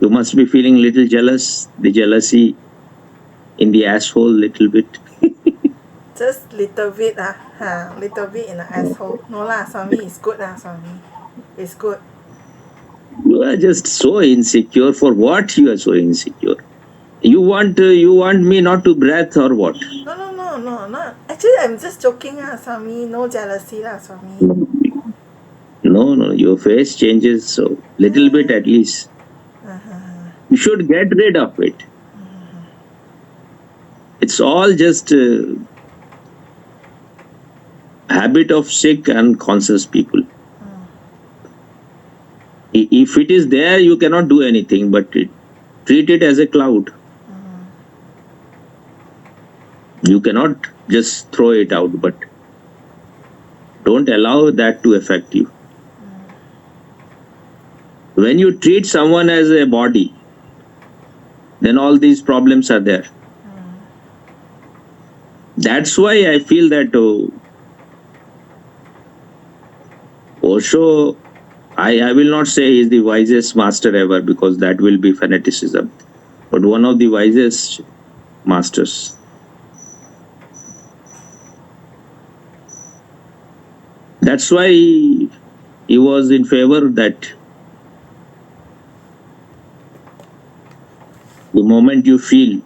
You must be feeling little jealous, the jealousy in the asshole little bit. Just little bit little bit in the asshole. No lah, Swami, it's good lah, Swami. It's good. You are just so insecure. For what you are so insecure? You want me not to breath or what? No. Actually, I'm just joking lah, Swami. No jealousy lah, Swami. No, your face changes so little bit at least. You should get rid of it. It's all just habit of sick and conscious people. If it is there, you cannot do anything, but treat it as a cloud. You cannot just throw it out, but don't allow that to affect you. When you treat someone as a body, then all these problems are there. That's why I feel that Osho, I will not say he's the wisest master ever, because that will be fanaticism, but one of the wisest masters. That's why he was in favor that the moment you feel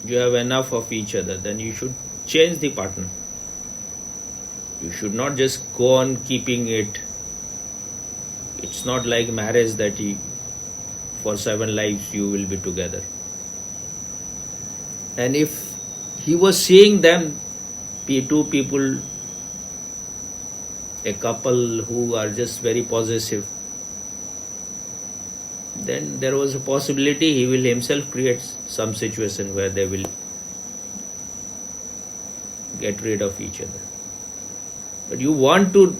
you have enough of each other, then you should change the partner. You should not just go on keeping it. It's not like marriage that for 7 lives you will be together. And if he was seeing them, two people, a couple who are just very possessive, then there was a possibility he will himself create some situation where they will get rid of each other. But you want to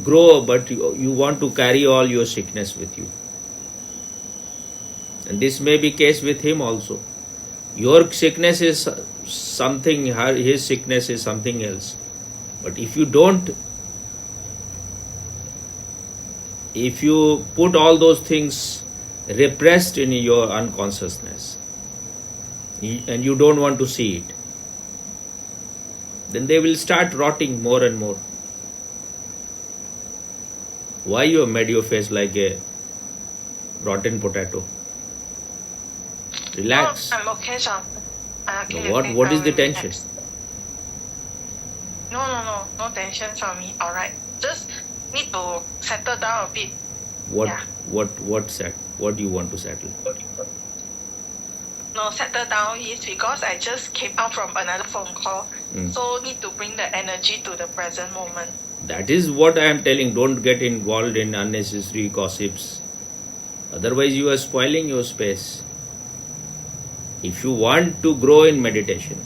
grow, but you want to carry all your sickness with you. And this may be case with him also. Your sickness is something, his sickness is something else. But if you put all those things repressed in your unconsciousness, and you don't want to see it, then they will start rotting more and more. Why you have made your face like a rotten potato? Relax. I'm okay, Swami. What is the tension? No tension, Swami. Alright. Just need to settle down a bit. What do you want to settle? No, settle down is because I just came out from another phone call. So need to bring the energy to the present moment. That is what I am telling. Don't get involved in unnecessary gossips. Otherwise you are spoiling your space. If you want to grow in meditation,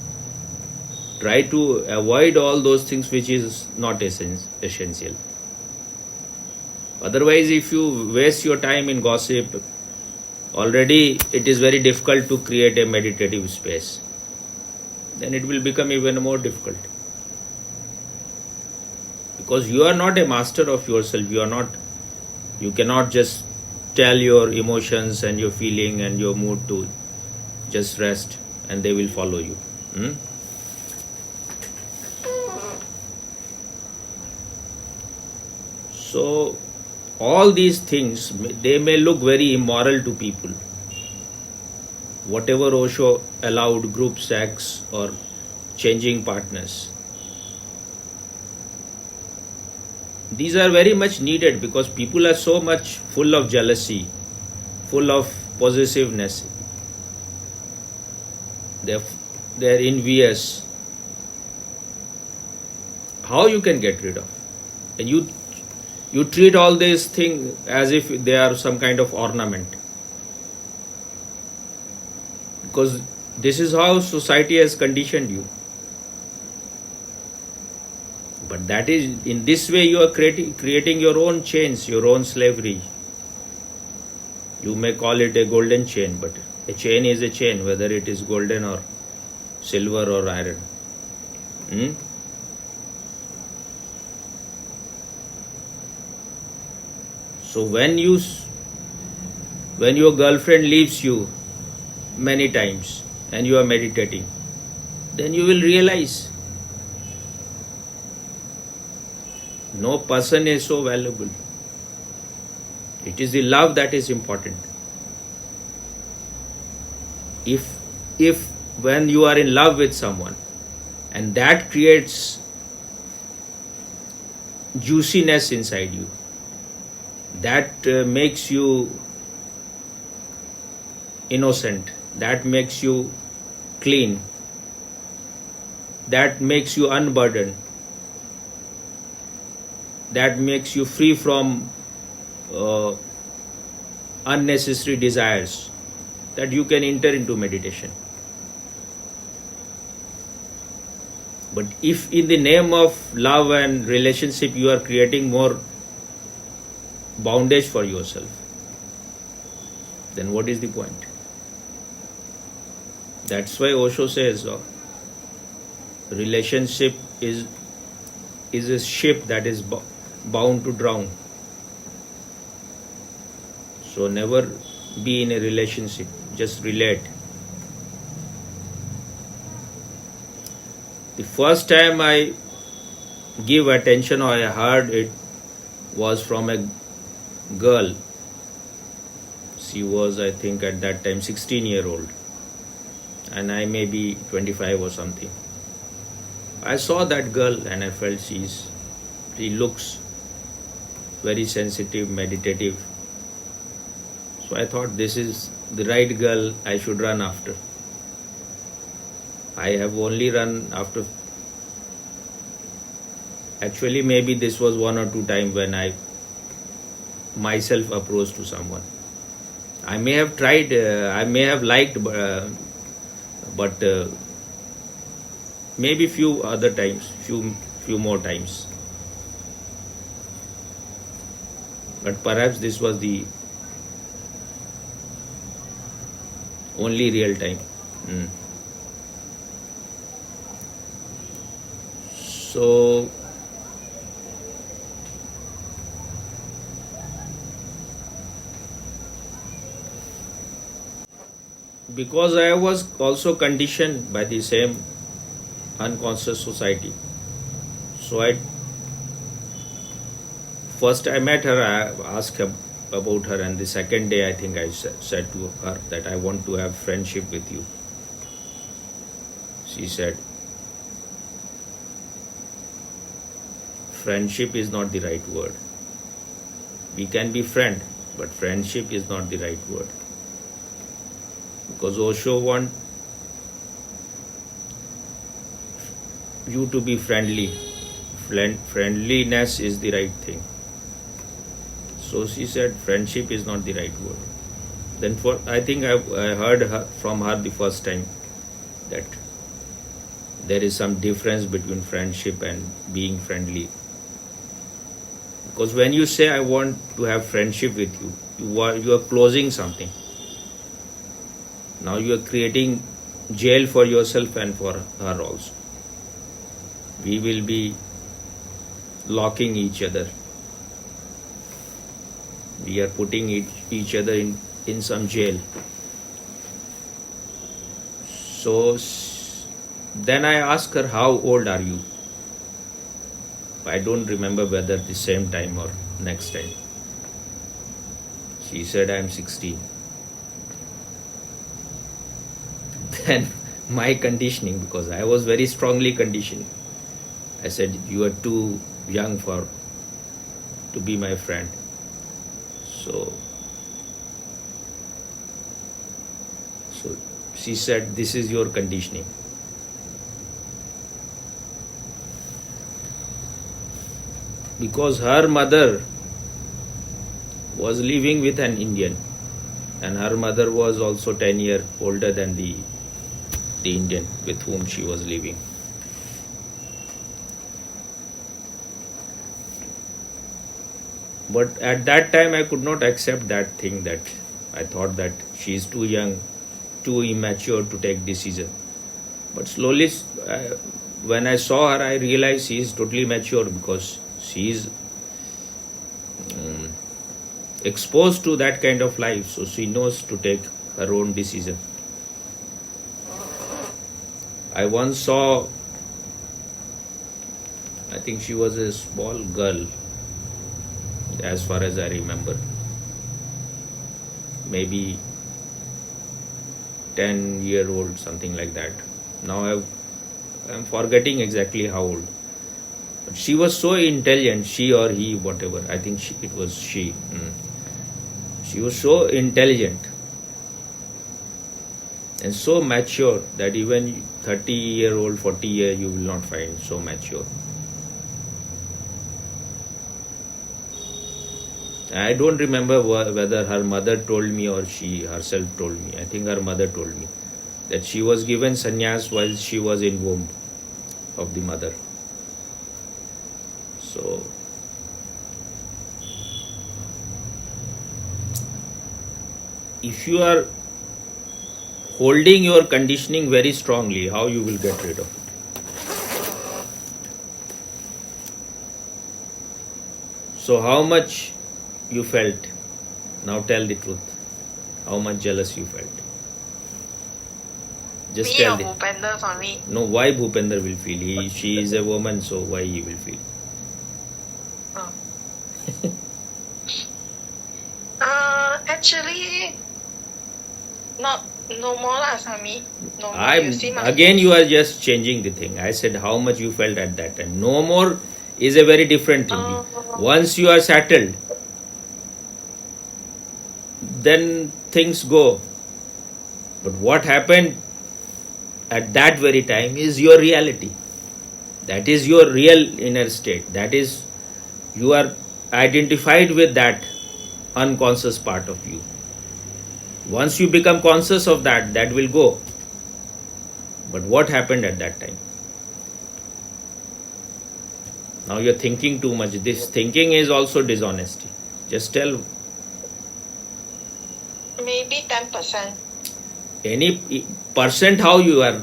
try to avoid all those things which is not essential. Otherwise, if you waste your time in gossip, already it is very difficult to create a meditative space. Then it will become even more difficult. Because you are not a master of yourself. You cannot just tell your emotions and your feeling and your mood to just rest and they will follow you. So all these things, they may look very immoral to people. Whatever Osho allowed, group sex or changing partners, these are very much needed because people are so much full of jealousy, full of possessiveness. They're envious. How you can get rid of? And you treat all these things as if they are some kind of ornament. Because this is how society has conditioned you. But that is, in this way you are creating your own chains, your own slavery. You may call it a golden chain, but a chain is a chain, whether it is golden or silver or iron. So when you When your girlfriend leaves you many times and you are meditating, then you will realize no person is so valuable. It is the love that is important. If when you are in love with someone and that creates juiciness inside you, that makes you innocent, that makes you clean, that makes you unburdened, that makes you free from unnecessary desires, that you can enter into meditation. But if in the name of love and relationship you are creating more bondage for yourself, then what is the point? That's why Osho says relationship is a ship that is bound to drown. So never be in a relationship, just relate. The first time I give attention or I heard it was from a girl. She was, I think, at that time 16-year-old, and I may be 25 or something. I saw that girl and I felt she looks very sensitive, meditative. So I thought this is the right girl I should run after. I have only run after, actually maybe this was one or two times when I myself approached to someone. I may have tried, I may have liked, but maybe few other times, few more times. But perhaps this was the only real time. So because I was also conditioned by the same unconscious society, so first I met her, I asked her about her, and the second day I think I said to her that I want to have friendship with you. She said, friendship is not the right word. We can be friend, but friendship is not the right word. Because Osho wants you to be friendly. Friendliness is the right thing. So she said friendship is not the right word. Then I think I heard from her the first time that there is some difference between friendship and being friendly. Because when you say I want to have friendship with you, you are closing something. Now you are creating jail for yourself and for her also. We will be locking each other. We are putting each other in some jail. So then I asked her, how old are you? I don't remember whether the same time or next time. She said, I am 16. Then my conditioning, because I was very strongly conditioned, I said, you are too young to be my friend. So she said, this is your conditioning. Because her mother was living with an Indian, and her mother was also 10 years older than the Indian with whom she was living. But at that time I could not accept that thing, that I thought that she is too young, too immature to take decision. But slowly when I saw her, I realized she is totally mature, because she is exposed to that kind of life, so she knows to take her own decision. I once saw, I think she was a small girl, as far as I remember, maybe 10-year-old, something like that. Now I'm forgetting exactly how old. But she was so intelligent, she or he, whatever. I think it was she. She was so intelligent and so mature that even 30-year-old, 40-year, you will not find so mature. I don't remember whether her mother told me or she herself told me. I think her mother told me that she was given sannyas while she was in womb of the mother. So if you are holding your conditioning very strongly, how you will get rid of it? So how much you felt? Now tell the truth. How much jealous you felt? Just Me tell or the. Bhupender for me? No, why Bhupender will feel? She is a woman, so why he will feel? Oh. Actually, no more lah, Swami. No more. You see my Again, you are just changing the thing. I said how much you felt at that time. No more is a very different thing. Once you are settled, then things go. But what happened at that very time is your reality. That is your real inner state. That is, you are identified with that unconscious part of you. Once you become conscious of that, that will go. But what happened at that time? Now you're thinking too much. This thinking is also dishonesty. Just tell. maybe 10%. Any percent, how you are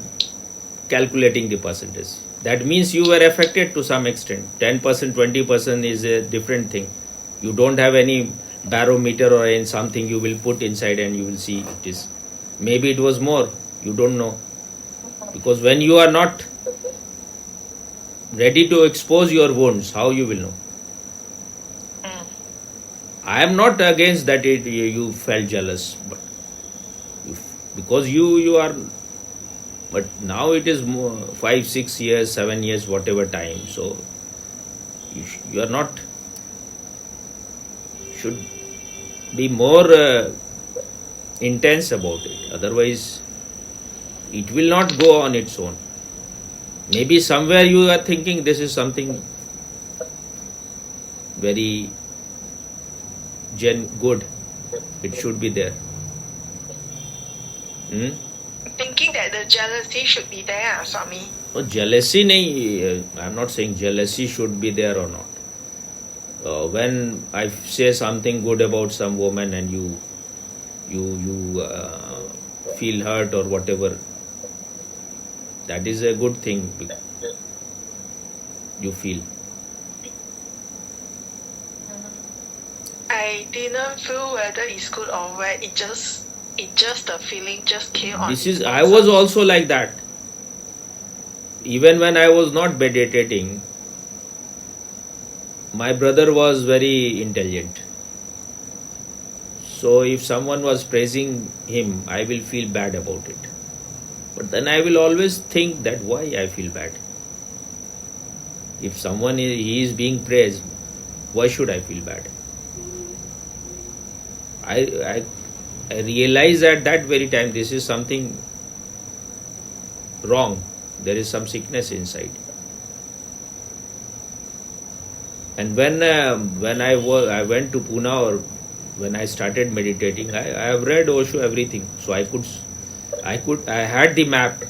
calculating the percentage. That means you were affected to some extent. 10%, 20% is a different thing. You don't have any barometer or in something you will put inside and you will see it is. Maybe it was more. You don't know. Because when you are not ready to expose your wounds, how you will know? I am not against that you felt jealous, but because you are, but now it is more 5, 6 years, 7 years, whatever time. So you are not, should be more intense about it. Otherwise, it will not go on its own. Maybe somewhere you are thinking this is something very good. It should be there. Thinking that the jealousy should be there, Swami. No, jealousy nahi, I'm not saying jealousy should be there or not. When I say something good about some woman and you feel hurt or whatever, that is a good thing. You feel. I didn't feel whether it's good or bad. It just the feeling just came on. I was also like that. Even when I was not meditating, my brother was very intelligent. So if someone was praising him, I will feel bad about it. But then I will always think that why I feel bad. If someone he is being praised, why should I feel bad? I realize at that very time this is something wrong. There is some sickness inside. And when I went to Pune or when I started meditating, I have read Osho everything. So I had the map.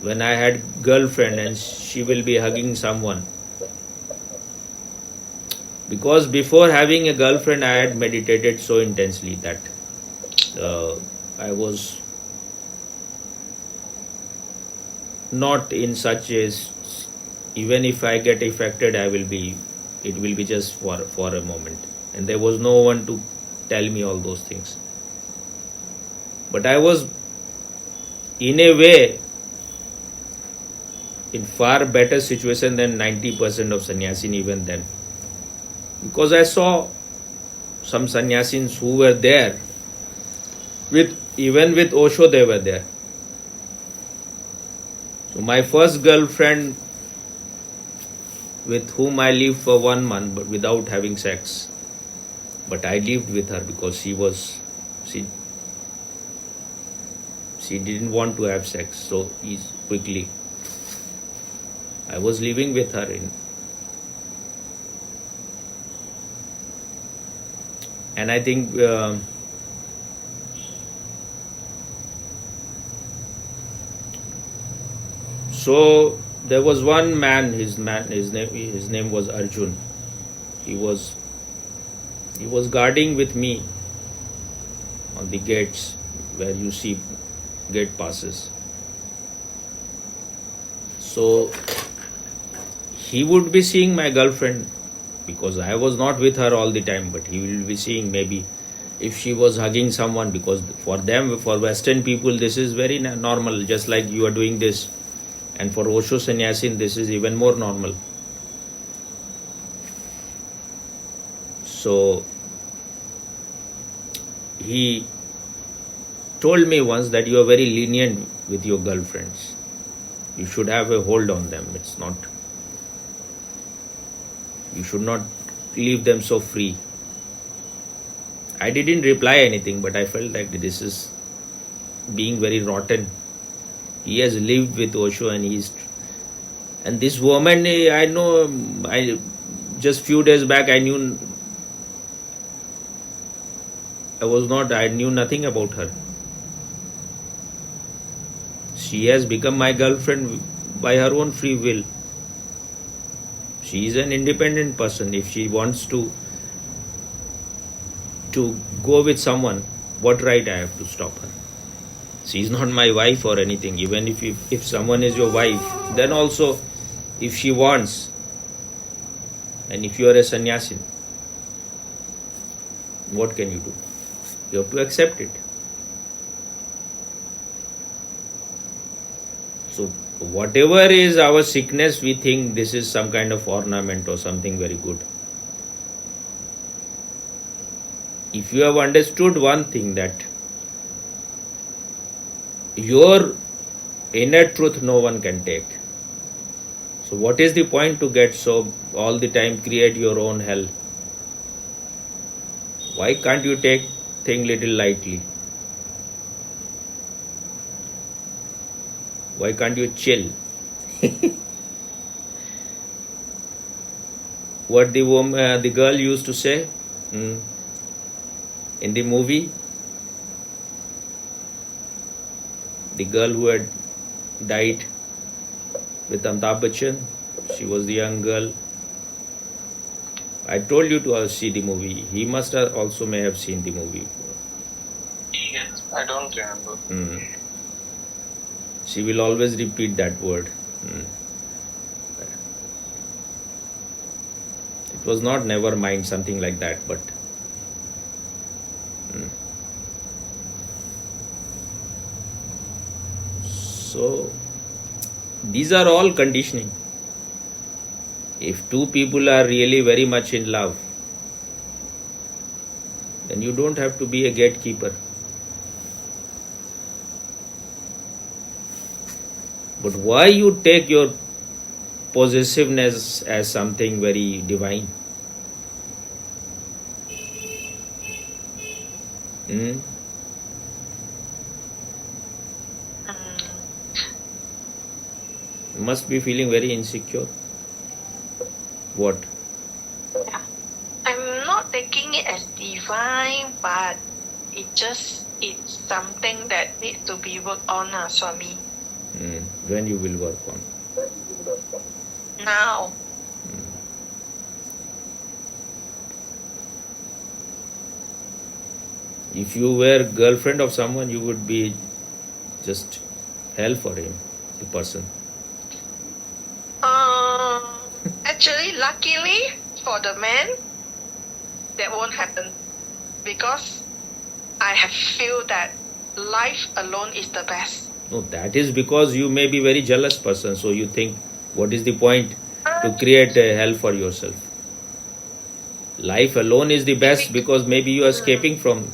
When I had girlfriend and she will be hugging someone. Because before having a girlfriend, I had meditated so intensely that I was not in such a, even if I get affected, I will be it will be just for a moment. And there was no one to tell me all those things. But I was, in a way, in far better situation than 90% of sannyasin even then. Because I saw some sannyasins who were there, even with Osho they were there. So my first girlfriend, with whom I lived for 1 month but without having sex, but I lived with her because she didn't want to have sex so quickly. I was living with her and I think so there was one man, his name was Arjun. He was guarding with me on the gates where you see gate passes. So he would be seeing my girlfriend because I was not with her all the time, but he will be seeing maybe if she was hugging someone, because for them, for Western people, this is very normal, just like you are doing this. And for Osho Sannyasin, this is even more normal. So he told me once that you are very lenient with your girlfriends. You should have a hold on them. You should not leave them so free. I didn't reply anything, but I felt like this is being very rotten. He has lived with Osho and this woman, I know, just few days back I knew nothing about her. She has become my girlfriend by her own free will. She is an independent person. If she wants to go with someone, what right I have to stop her? She is not my wife or anything. Even if someone is your wife, then also if she wants, and if you are a sannyasin, what can you do? You have to accept it. So whatever is our sickness, we think this is some kind of ornament or something very good. If you have understood one thing, that your inner truth no one can take. So what is the point to get so all the time create your own hell? Why can't you take things little lightly? Why can't you chill? What the girl used to say in the movie, the girl who had died with Amitabh Bachchan, she was the young girl. I told you to see the movie. He must have also may have seen the movie. Yes, I don't remember. She will always repeat that word. It was not never mind, something like that, but so these are all conditioning. If two people are really very much in love, then you don't have to be a gatekeeper. But why you take your possessiveness as something very divine? You must be feeling very insecure. What? I'm not taking it as divine, but it's something that needs to be worked on, Swami. When you will work on? Now. If you were girlfriend of someone, you would be just hell for him, the person. Actually, luckily, for the man, that won't happen. Because I have feel that life alone is the best. No, that is because you may be very jealous person. So you think, what is the point to create a hell for yourself? Life alone is the best because maybe you are escaping from.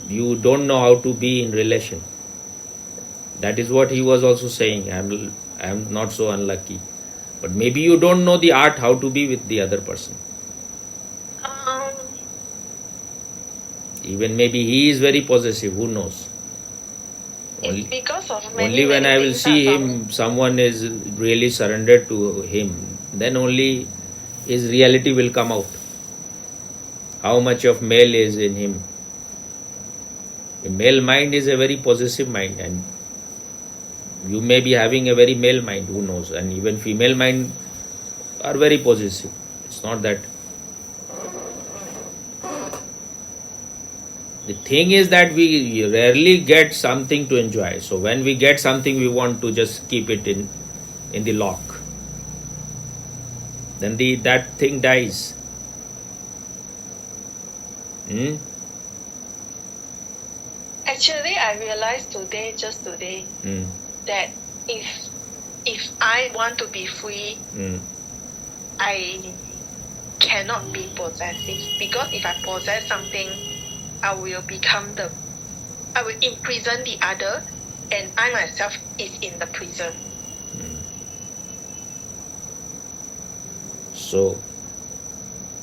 You don't know how to be in relation. That is what he was also saying. I am not so unlucky. But maybe you don't know the art how to be with the other person. Even maybe he is very possessive. Who knows? It's because of many, Only when many I will things see are him, someone is really surrendered to him, then only his reality will come out. How much of male is in him? A male mind is a very possessive mind, and you may be having a very male mind, who knows? And even female mind are very possessive. It's not that. The thing is that we rarely get something to enjoy. So when we get something, we want to just keep it in the lock. Then that thing dies. Actually, I realized just today, that if I want to be free, I cannot be possessive. Because if I possess something, I will imprison the other, and I myself is in the prison. So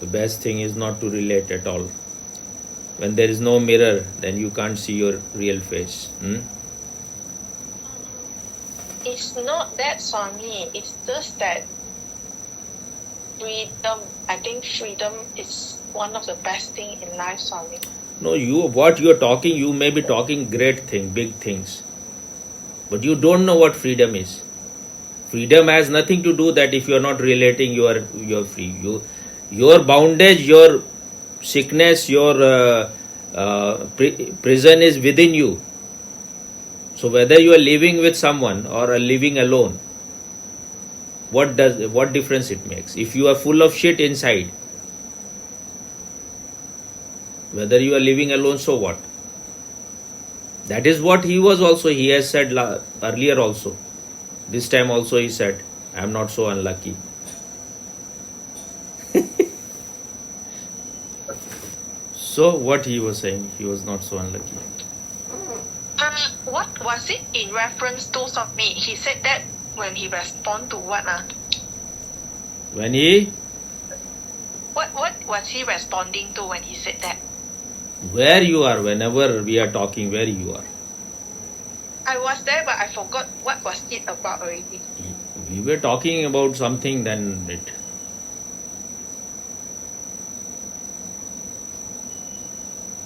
the best thing is not to relate at all. When there is no mirror, then you can't see your real face. It's not that, Swami. It's just that freedom. I think freedom is one of the best thing in life, Swami. No, what you are talking, you may be talking great things, big things. But you don't know what freedom is. Freedom has nothing to do that if you are not relating, you are free. Your bondage, your sickness, your prison is within you. So whether you are living with someone or are living alone, what difference it makes? If you are full of shit inside, whether you are living alone, so what? That is what he has said earlier also. This time also he said, I am not so unlucky. So what he was saying, he was not so unlucky. What was it in reference to, Swami? He said that when he respond to what? When he? What was he responding to when he said that? Where you are, whenever we are talking, where you are. I was there, but I forgot what was it about already. We were talking about something, then it.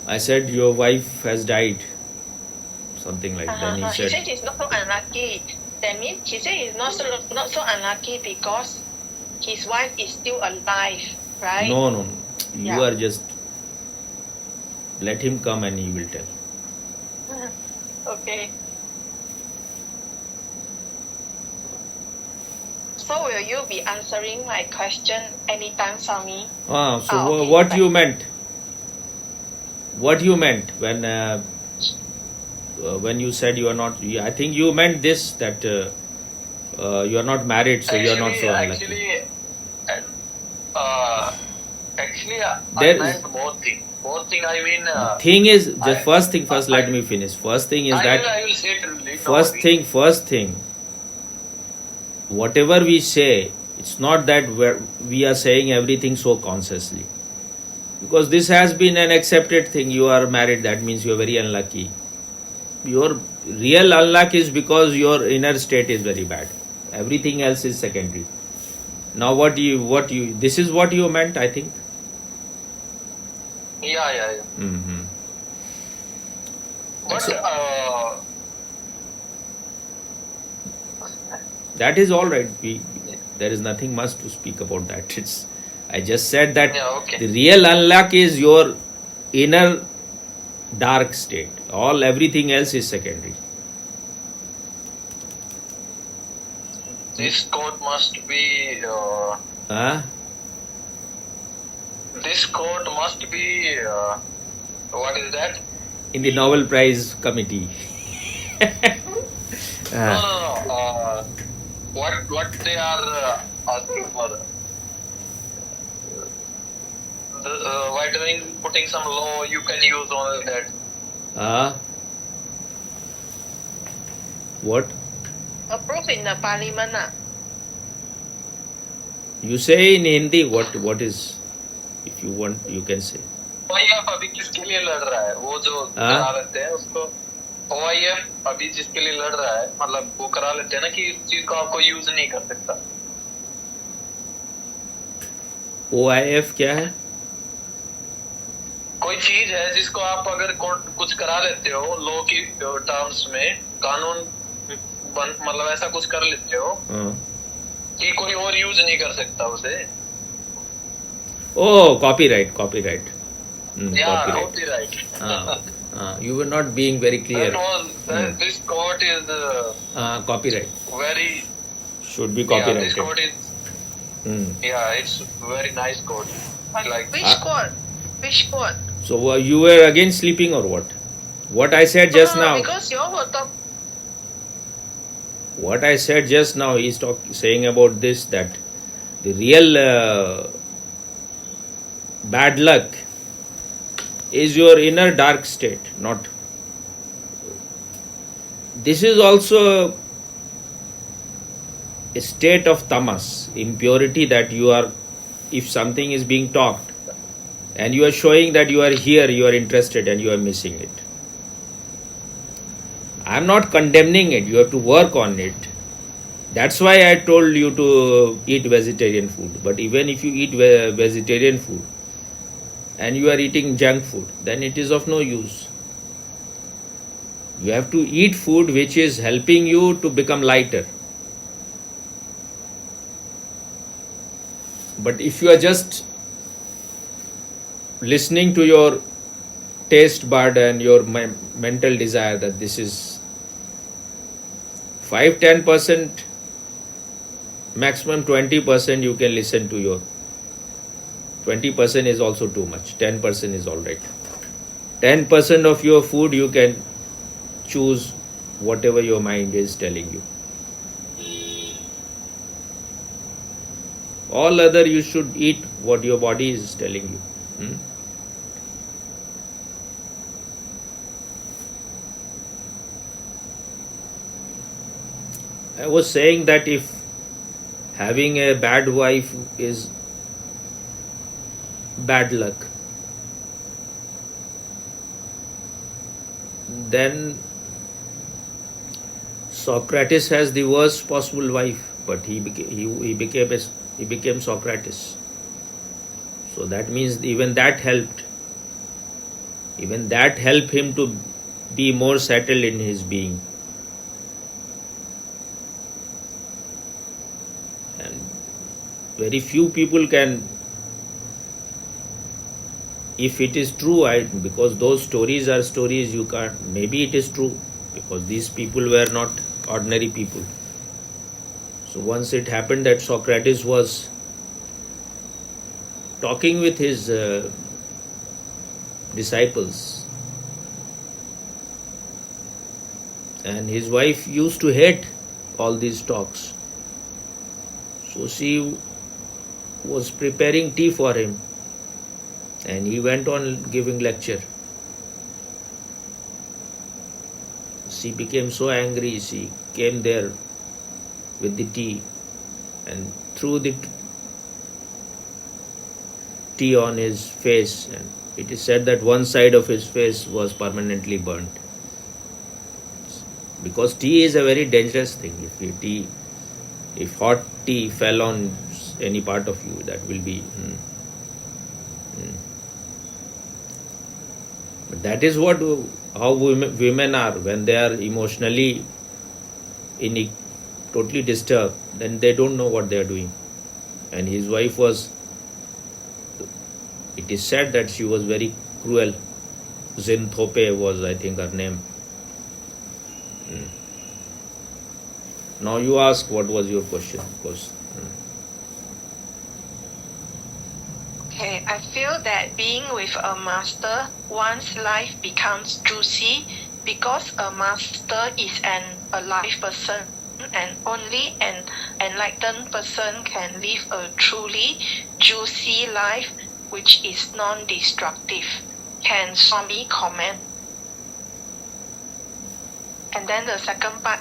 I said your wife has died. Something like that. Then he He said, said he's not so unlucky. That means he said he's not so unlucky because his wife is still alive, right? No. You Yeah. are just. Let him come and he will tell. Okay. So will you be answering my question anytime, Swami? So okay, what fine. you meant? What you meant when you said you are not? I think you meant this, that you are not married, so you are not so unlucky. Actually, I There- meant more thing. More thing, I mean. Thing is, just first thing first. Let me finish. First thing is that. I will say it later. First thing. Whatever we say, it's not that we are saying everything so consciously. Because this has been an accepted thing. You are married, that means you are very unlucky. Your real unluck is because your inner state is very bad. Everything else is secondary. Now this is what you meant, I think. Yeah. Mm-hmm. But That is all right. There is nothing much to speak about that. I just said that the real unluck is your inner dark state. Everything else is secondary. this quote must be. this quote must be what is that? In the Nobel Prize committee. No. What they are asking for? The vitamin putting some law you can use on that. What? Approved in the parliament. You say in Hindi, what is, if you want, you can say. OIF अभी किसके लिए लड़ रहा है? वो जो करा लेते हैं उसको OIF अभी जिसके लिए लड़ रहा है, मतलब वो करा लेते हैं ना कि इस चीज को आपको यूज नहीं कर सकता. OIF क्या है? कोई चीज है जिसको आप अगर कुछ करा लेते हो लॉ की टर्म्स में, कानून मतलब ऐसा कुछ कर लेते हो कि कोई और यूज नहीं कर सकता उसे. Oh, copyright. Yeah, copyright. You were not being very clear. This quote is Copyright. very. Should be Yeah, copyrighted. this quote is. Yeah, it's very nice quote. I like. Which quote? So you were again sleeping or what? What I said just now. Because you all were talking. What I said just now, he's saying about this, that the real bad luck is your inner dark state, not. This is also a state of tamas, impurity, that you are, if something is being talked and you are showing that you are here, you are interested and you are missing it. I am not condemning it, you have to work on it. That's why I told you to eat vegetarian food. But even if you eat vegetarian food and you are eating junk food, then it is of no use. You have to eat food which is helping you to become lighter. But if you are just listening to your taste bud and your mental desire that this is 5-10%, maximum 20% you can listen to your 20% is also too much, 10% is alright. 10% of your food you can choose whatever your mind is telling you. All other you should eat what your body is telling you. I was saying that if having a bad wife is bad luck, then Socrates has the worst possible wife, but he became Socrates. So that means even that helped. Even that helped him to be more settled in his being. And very few people can, if it is true, because those stories are stories, you can't, maybe it is true, because these people were not ordinary people. So once it happened that Socrates was talking with his disciples, and his wife used to hate all these talks. So she was preparing tea for him, and he went on giving lecture. She became so angry, she came there with the tea and threw the tea on his face, and it is said that one side of his face was permanently burnt. Because tea is a very dangerous thing. If hot tea fell on any part of you, that will be. But that is how women are when they are emotionally totally disturbed. Then they don't know what they are doing. And his wife was. It is said that she was very cruel. Xanthope was, I think, her name. Now you ask what was your question, of course. Okay, I feel that being with a master, one's life becomes juicy because a master is an alive person and only an enlightened person can live a truly juicy life which is non-destructive. Can Swami comment? And then the second part,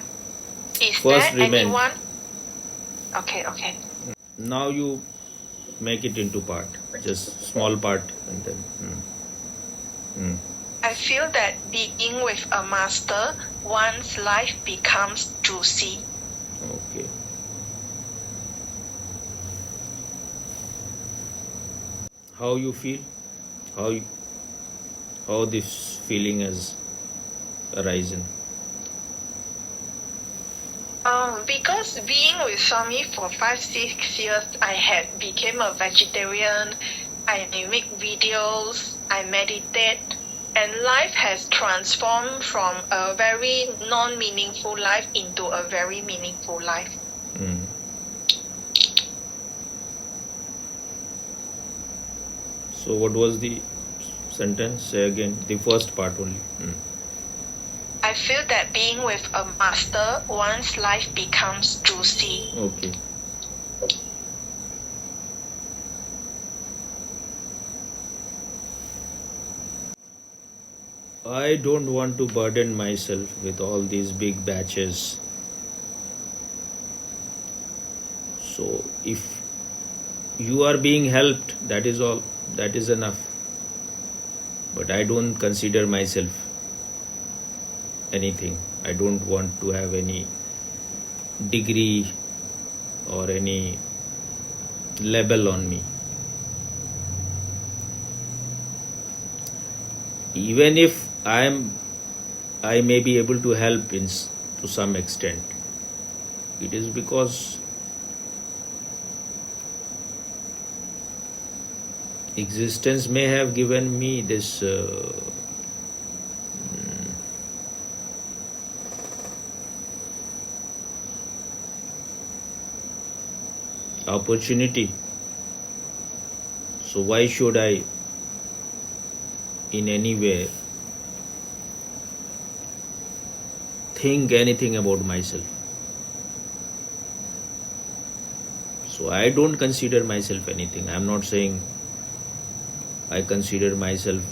is First there remain. anyone? Okay. Now you make it into part, just small part, and then. I feel that being with a master, one's life becomes juicy. Okay. How you feel? How this feeling has arisen? Because being with Swami for 5-6 years, I had became a vegetarian. I make videos, I meditate, and life has transformed from a very non-meaningful life into a very meaningful life. So what was the sentence? Say again, the first part only. I feel that being with a master, one's life becomes juicy. Okay. I don't want to burden myself with all these big batches. So if you are being helped, that is all. That is enough. But I don't consider myself anything. I don't want to have any degree or any label on me. Even if I may be able to help to some extent, it is because existence may have given me this opportunity. So why should I in any way think anything about myself? So I don't consider myself anything. I'm not saying I consider myself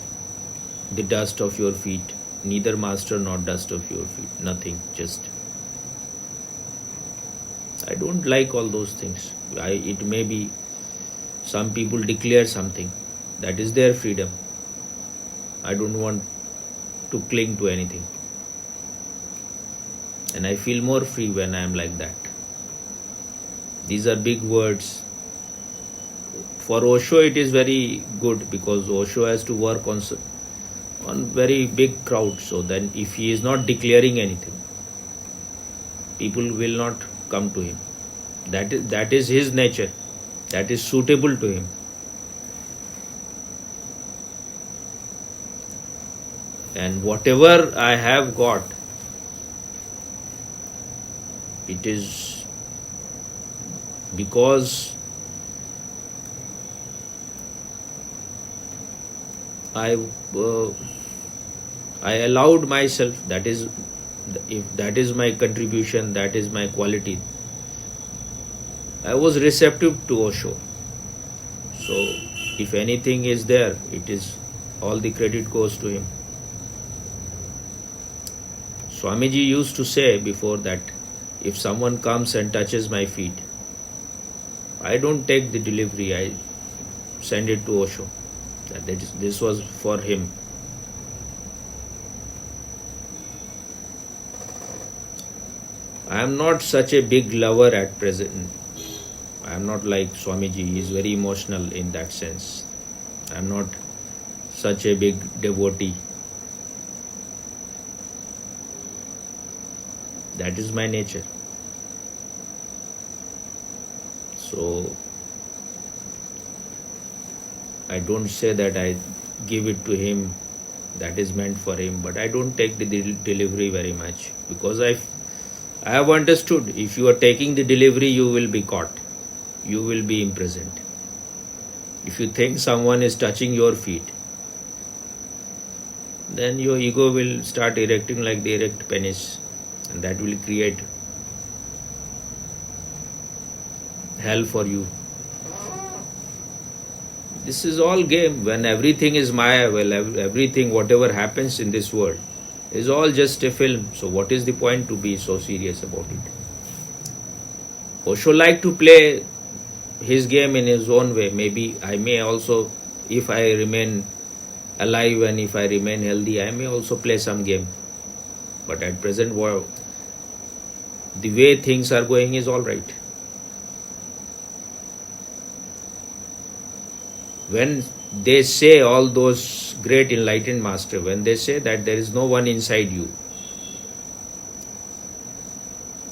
the dust of your feet, neither master nor dust of your feet, nothing, just I don't like all those things. It may be some people declare something, that is their freedom. I don't want to cling to anything. And I feel more free when I am like that. These are big words. For Osho, it is very good because Osho has to work on very big crowd. So then if he is not declaring anything, people will not come to him. That is his nature. That is suitable to him. And whatever I have got, it is because I allowed myself, if that is my contribution, that is my quality. I was receptive to Osho. So if anything is there, it is all the credit goes to him. Swamiji used to say before that, if someone comes and touches my feet, I don't take the delivery, I send it to Osho. This was for him. I am not such a big lover at present. I am not like Swamiji. He is very emotional in that sense. I am not such a big devotee. That is my nature. So I don't say that I give it to him, that is meant for him, but I don't take the delivery very much because I have understood if you are taking the delivery, you will be caught, you will be imprisoned. If you think someone is touching your feet, then your ego will start erecting like the erect penis, and that will create hell for you. This is all game. When everything is Maya, well, everything, whatever happens in this world, is all just a film. So what is the point to be so serious about it? Osho liked to play his game in his own way. Maybe I may also, if I remain alive and if I remain healthy, I may also play some game. But at present, the way things are going is all right. When they say, all those great enlightened masters, when they say that there is no one inside you,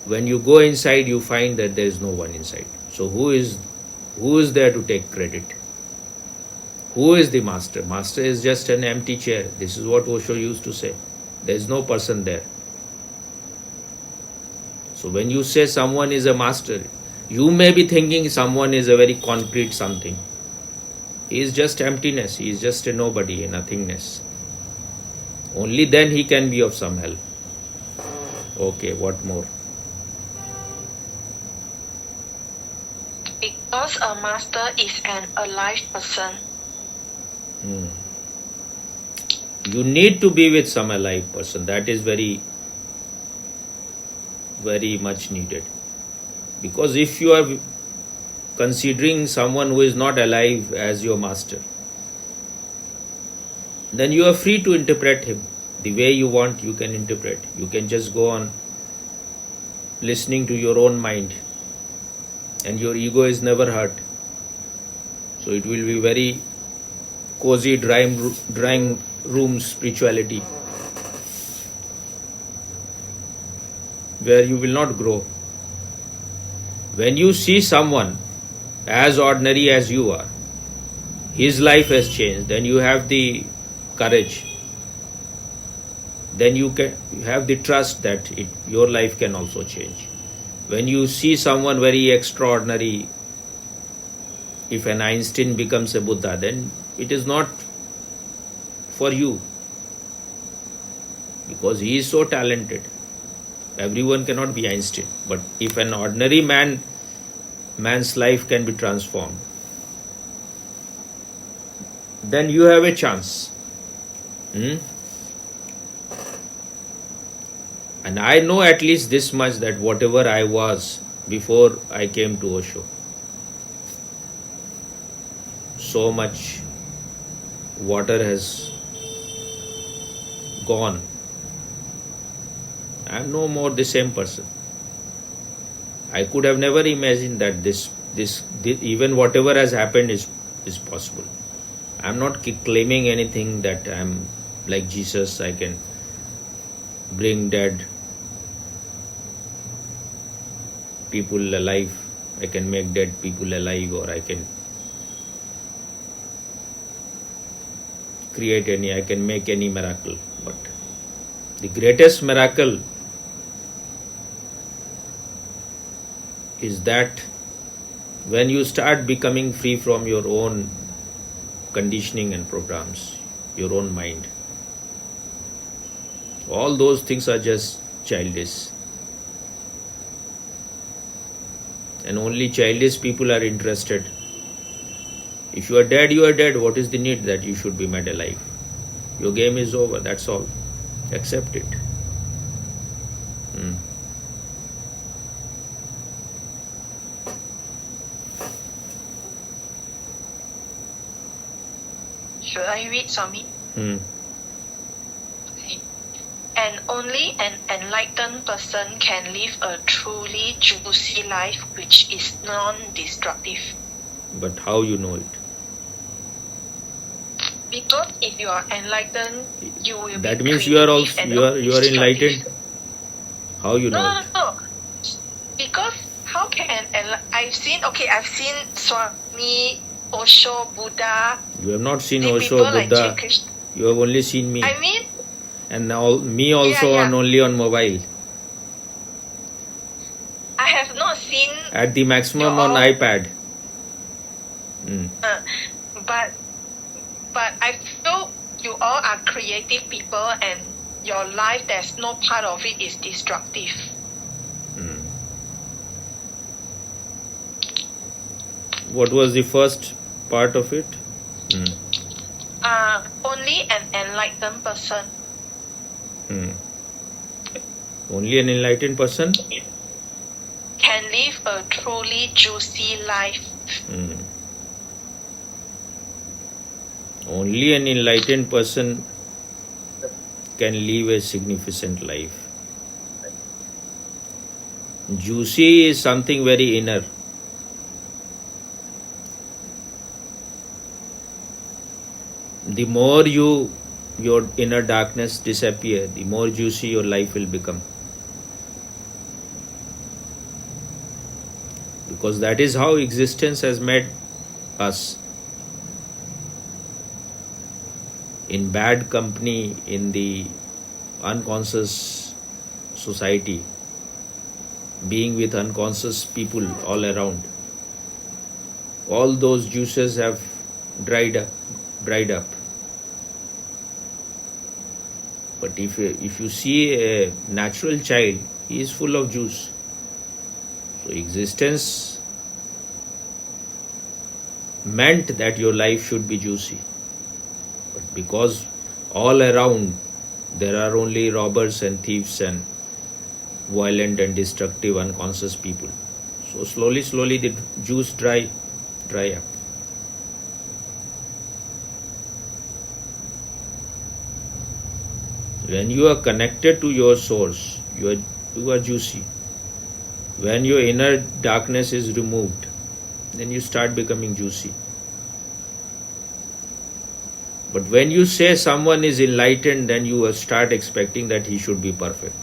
when you go inside, you find that there is no one inside. So who is there to take credit? Who is the master? Master is just an empty chair. This is what Osho used to say. There is no person there. So when you say someone is a master, you may be thinking someone is a very concrete something. He is just emptiness. He is just a nobody, a nothingness. Only then he can be of some help. Okay, what more? Because a master is an alive person. You need to be with some alive person. That is very, very much needed. Because if you are considering someone who is not alive as your master, then you are free to interpret him the way you want. You can interpret. You can just go on listening to your own mind, and your ego is never hurt. So it will be very cozy drawing room spirituality, where you will not grow. When you see someone as ordinary as you are, his life has changed, then you have the courage, then you have the trust that your life can also change. When you see someone very extraordinary, if an Einstein becomes a Buddha, then it is not for you, because he is so talented. Everyone cannot be Einstein. But if an ordinary man's life can be transformed, then you have a chance. And I know at least this much, that whatever I was before I came to Osho, so much water has gone. I am no more the same person. I could have never imagined that this even whatever has happened is possible. I am not claiming anything that I am like Jesus. I can bring dead people alive. I can make dead people alive, or I can I can make any miracle. But the greatest miracle is that when you start becoming free from your own conditioning and programs, your own mind, all those things are just childish. And only childish people are interested. If you are dead, you are dead. What is the need that you should be made alive? Your game is over, that's all. Accept it. Should I read, Swami? Okay. And only an enlightened person can live a truly juicy life which is non-destructive. But how you know it? Because if you are enlightened, you will that be means you are also creative and you are enlightened. How you know it? No. Because how can I've seen Swami, Osho, Buddha. You have not seen the Osho, people like Buddha. Jai Krishna. You have only seen me. I mean, And now me also Yeah. on only on mobile. I have not seen At the maximum You're on all- iPad. but I feel you all are creative people, and your life, there's no part of it is destructive. What was the first part of it? Only an enlightened person Only an enlightened person? can live a truly juicy life. Only an enlightened person can live a significant life. Juicy is something very inner. The more your inner darkness disappear, the more juicy your life will become. Because that is how existence has made us. In bad company, in the unconscious society, being with unconscious people all around, all those juices have dried up. But if you see a natural child, he is full of juice. So existence meant that your life should be juicy. But because all around there are only robbers and thieves and violent and destructive unconscious people, so slowly the juice dry up. When you are connected to your source, you are juicy. When your inner darkness is removed, then you start becoming juicy. But when you say someone is enlightened, then you start expecting that he should be perfect.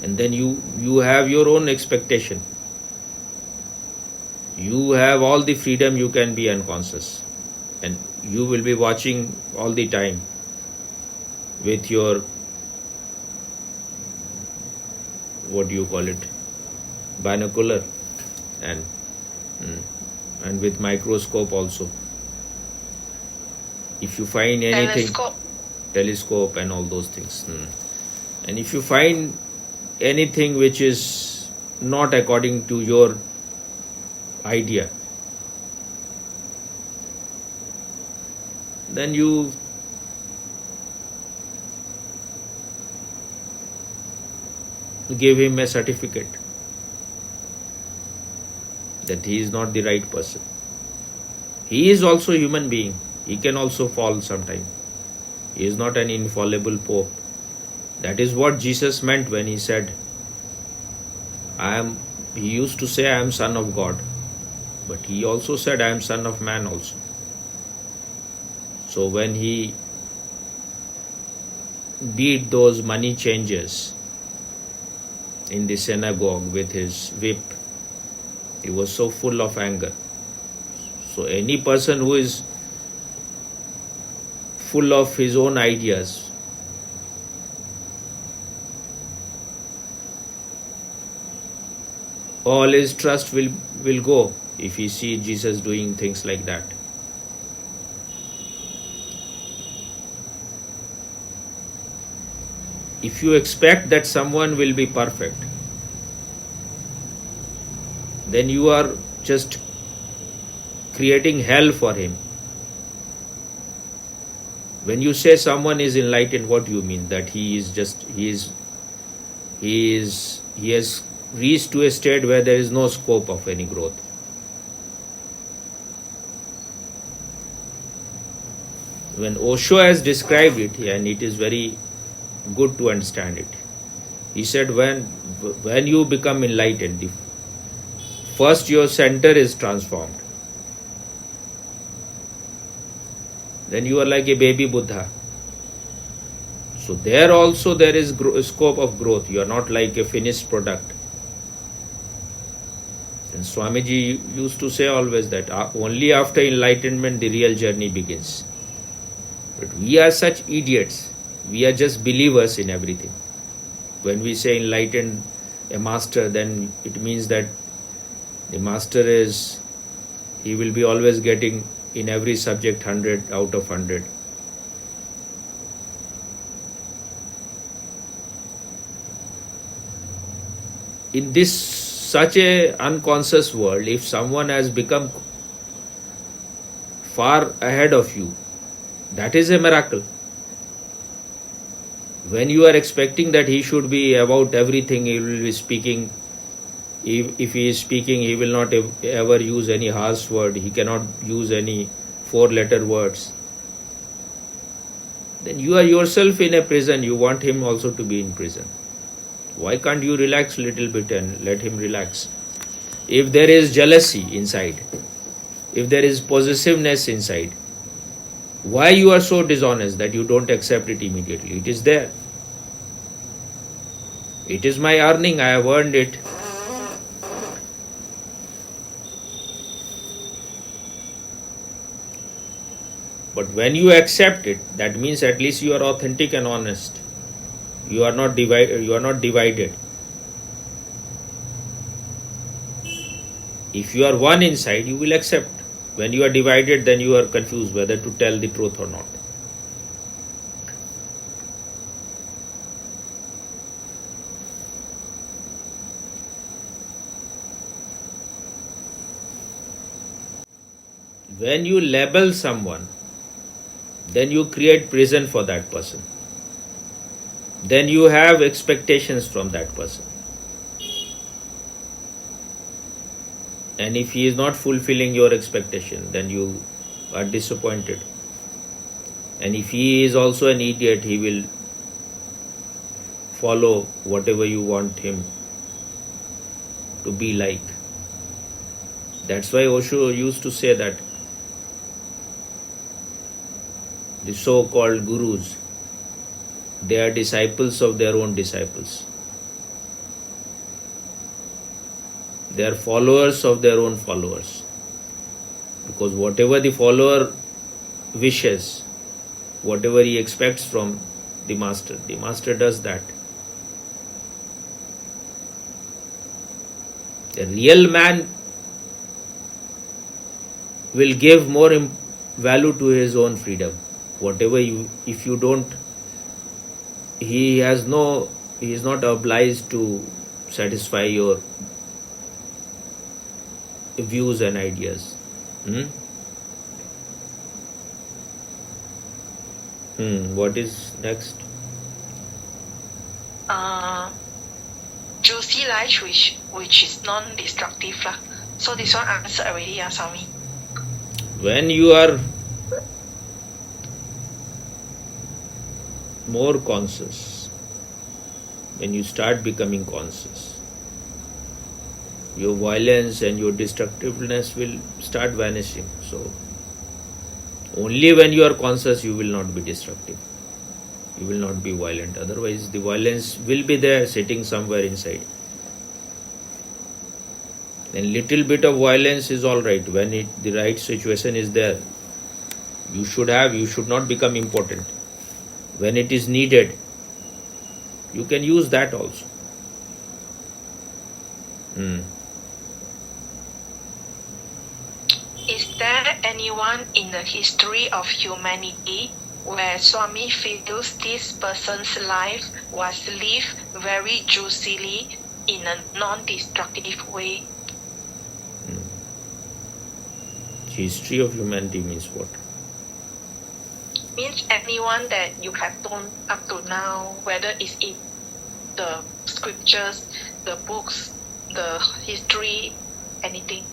And then you have your own expectation. You have all the freedom you can be unconscious. And you will be watching all the time with your, what do you call it, binocular and with microscope also. If you find anything, telescope and all those things, and if you find anything which is not according to your idea, then you give him a certificate that he is not the right person. He is also a human being. He can also fall sometime. He is not an infallible pope. That is what Jesus meant when he said, he used to say, I am son of God. But he also said, I am son of man also. So when he beat those money changers in the synagogue with his whip, he was so full of anger. So any person who is full of his own ideas, all his trust will go if he sees Jesus doing things like that. If you expect that someone will be perfect, then you are just creating hell for him. When you say someone is enlightened, what do you mean? That he has reached to a state where there is no scope of any growth. When Osho has described it, and it is very good to understand it, he said when you become enlightened, first your center is transformed. Then you are like a baby Buddha. So there also there is scope of growth. You are not like a finished product. And Swamiji used to say always that only after enlightenment the real journey begins. But we are such idiots. We are just believers in everything. When we say enlightened, a master, then it means that the master is he will be always getting in every subject 100 out of 100. In this such a unconscious world, if someone has become far ahead of you, that is a miracle. When you are expecting that he should be about everything, he will be speaking. If he is speaking, he will not ever use any harsh word. He cannot use any 4-letter words. Then you are yourself in a prison. You want him also to be in prison. Why can't you relax a little bit and let him relax? If there is jealousy inside, if there is possessiveness inside, why you are so dishonest that you don't accept it immediately? It is there. It is my earning. I have earned it. But when you accept it, that means at least you are authentic and honest. You are not divided. If you are one inside, you will accept. When you are divided, then you are confused whether to tell the truth or not. When you label someone, then you create prison for that person. Then you have expectations from that person. And if he is not fulfilling your expectation, then you are disappointed. And if he is also an idiot, he will follow whatever you want him to be like. That's why Osho used to say that the so-called gurus, they are disciples of their own disciples. They are followers of their own followers. Because whatever the follower wishes, whatever he expects from the master does that. The real man will give more value to his own freedom. Whatever if you don't, he is not obliged to satisfy your views and ideas. What is next? Juicy life which is non-destructive lah. So this one answered already, Swami. When you are more conscious, when you start becoming conscious, your violence and your destructiveness will start vanishing. So only when you are conscious you will not be destructive, you will not be violent. Otherwise the violence will be there sitting somewhere inside. And little bit of violence is all right when the right situation is there. You should not become important. When it is needed, you can use that also. Is there anyone in the history of humanity where Swami feels this person's life was lived very juicily in a non-destructive way? History of humanity means what? Means anyone that you have known up to now, whether it's in the scriptures, the books, the history, anything.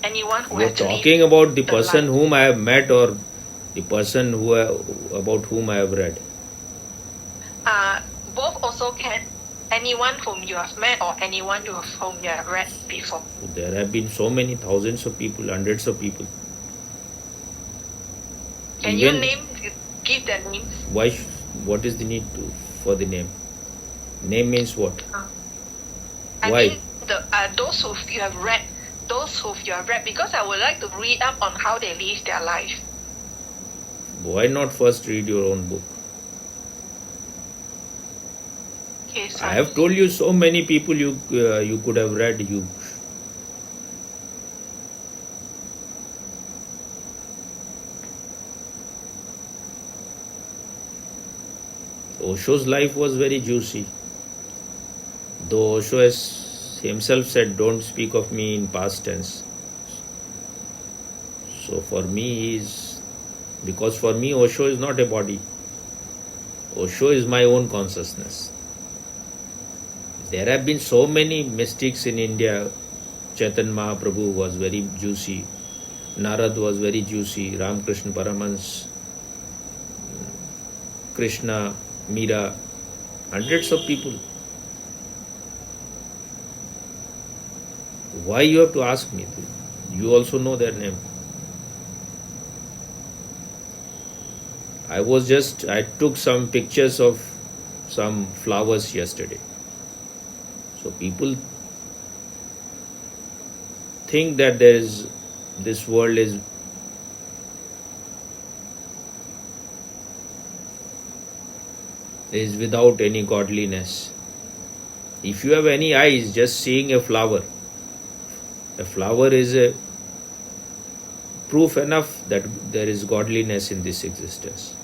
Anyone who You're has talking lived about the the person life. whom I have met or the person about whom I have read? Both also can. Anyone whom you have met or anyone whom you have read before. There have been so many thousands of people, hundreds of people. Can you give their names? Why? What is the need for the name? Name means what? I Why? mean those who you have read, because I would like to read up on how they live their life. Why not first read your own book? Okay, so I have told you so many people you could have read. Osho's life was very juicy. Though Osho has himself said, don't speak of me in past tense. So for me, because for me, Osho is not a body. Osho is my own consciousness. There have been so many mystics in India. Chaitanya Mahaprabhu was very juicy. Narad was very juicy. Ramakrishna Paramhans, Krishna, Meera, hundreds of people. Why you have to ask me? You also know their name. I took some pictures of some flowers yesterday. So people think that this world is without any godliness. If you have any eyes, just seeing a flower is a proof enough that there is godliness in this existence.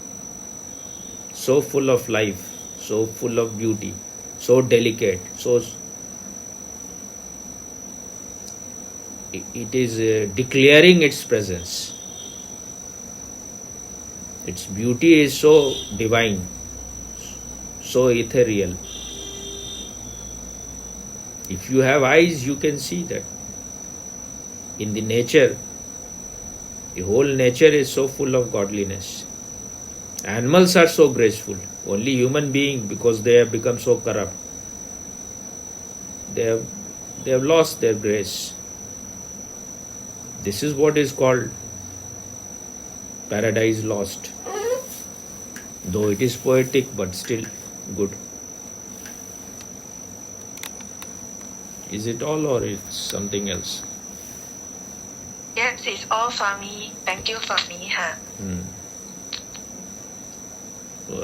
So full of life, so full of beauty, so delicate, it is declaring its presence. Its beauty is so divine, so ethereal. If you have eyes, you can see that. In the nature, the whole nature is so full of godliness. Animals are so graceful. Only human beings, because they have become so corrupt, they have lost their grace. This is what is called paradise lost. Though it is poetic, but still good. Is it all or it's something else? Yes, it's all Swami. Thank you, Swami.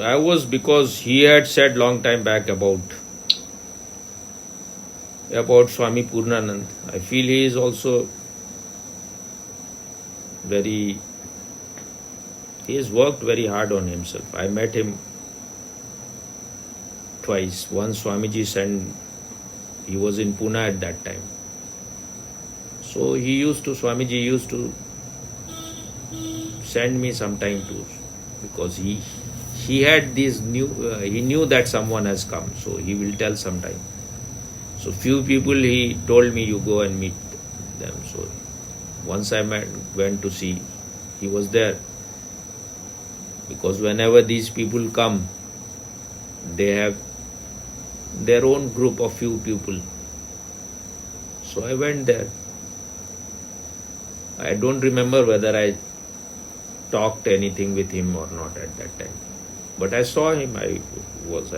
I was, because he had said long time back about Swami Purnanand. I feel he is also he has worked very hard on himself. I met him twice. Once Swamiji sent, he was in Pune at that time. So Swamiji used to send me sometime too, because he had these he knew that someone has come, so he will tell sometime. So few people he told me, you go and meet them. So once I went to see, he was there. Because whenever these people come, they have their own group of few people. So I went there. I don't remember whether I talked anything with him or not at that time. But I saw him, I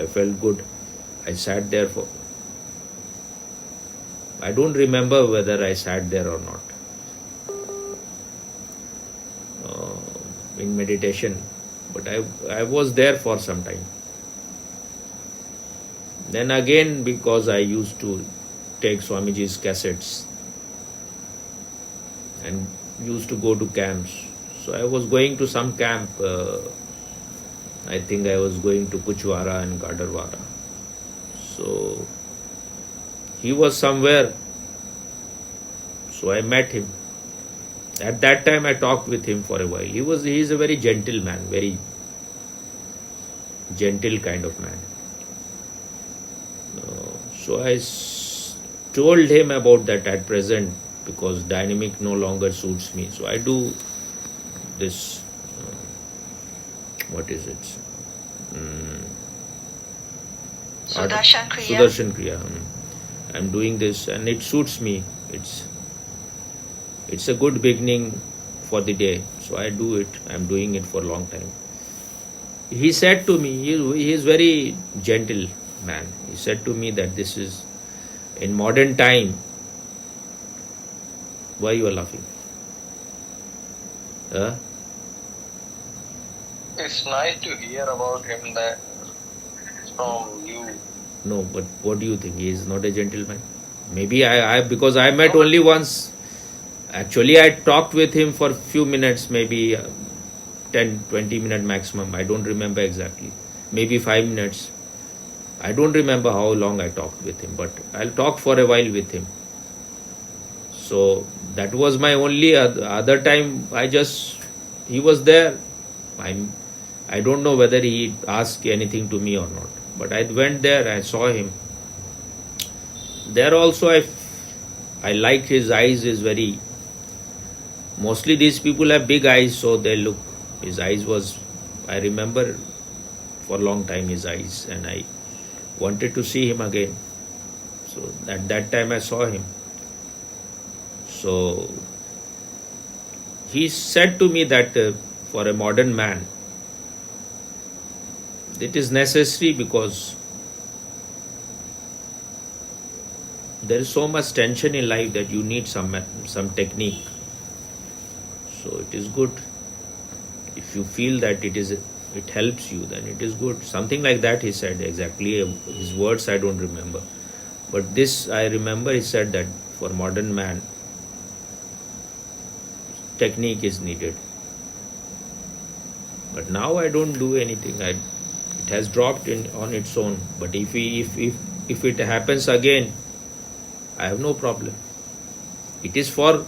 felt good. I sat there I don't remember whether I sat there or not in meditation. But I was there for some time. Then again, because I used to take Swamiji's cassettes and used to go to camps. So I was going to some camp. I think I was going to Kuchwara and Gadarwara. So he was somewhere. So I met him. At that time I talked with him for a while. He is a very gentle man, very gentle kind of man. So I told him about that at present, because dynamic no longer suits me. So I do this, what is it? Sudarshan Kriya. Sudarshan Kriya. I'm doing this and it suits me. It's a good beginning for the day. So I do it. I'm doing it for a long time. He said to me, he is very gentle man. He said to me that this is, in modern time, why you are laughing? It's nice to hear about him that from you. No, but what do you think? He is not a gentleman? Maybe because I met only once. Actually, I talked with him for a few minutes, maybe 10-20 minutes maximum. I don't remember exactly. maybe 5 minutes. I don't remember how long I talked with him, but I'll talk for a while with him. So that was my only other time. He was there. I don't know whether he asked anything to me or not, but I went there, I saw him. There also I liked his eyes is very, mostly these people have big eyes, so they look, his eyes was, I remember for a long time his eyes, and I wanted to see him again. So at that time I saw him. So he said to me that for a modern man, it is necessary because there is so much tension in life that you need some technique. So it is good. If you feel that it helps you, then it is good. Something like that he said exactly. His words I don't remember. But this I remember he said that for modern man, technique is needed. But now I don't do anything. It has dropped on its own. But if it happens again, I have no problem. It is for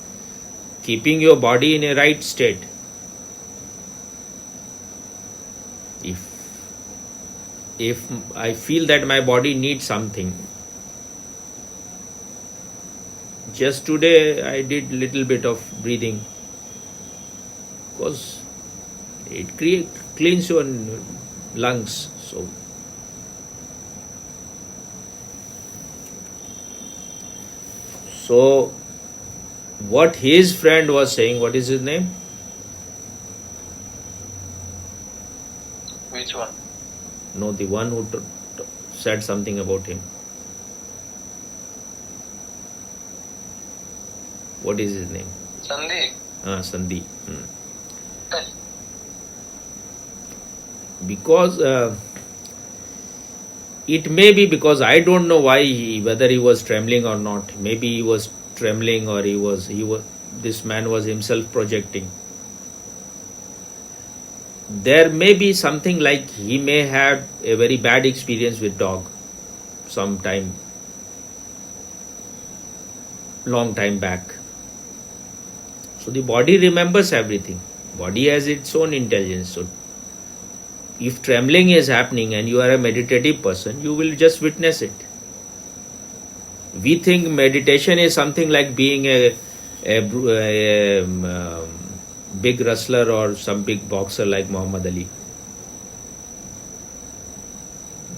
keeping your body in a right state. If I feel that my body needs something, just today I did little bit of breathing, because it cleans your lungs. So what his friend was saying, what is his name? Which one? No, the one who said something about him. What is his name? Sandeep. Sandeep. Because it may be because I don't know why whether he was trembling or not. Maybe he was trembling, or this man was himself projecting. There may be something like he may have a very bad experience with dog sometime long time back. So the body remembers everything. Body has its own intelligence. So if trembling is happening and you are a meditative person, you will just witness it. We think meditation is something like being a big wrestler or some big boxer like Muhammad Ali.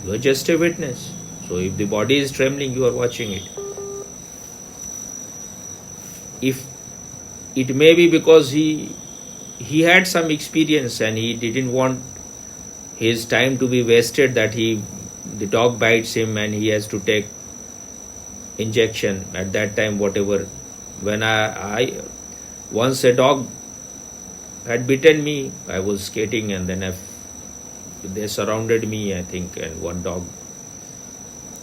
You are just a witness. So if the body is trembling, you are watching it. If it may be because he had some experience and he didn't want his time to be wasted, that the dog bites him and he has to take injection at that time, whatever. When once a dog had bitten me, I was skating, and then they surrounded me, I think, and one dog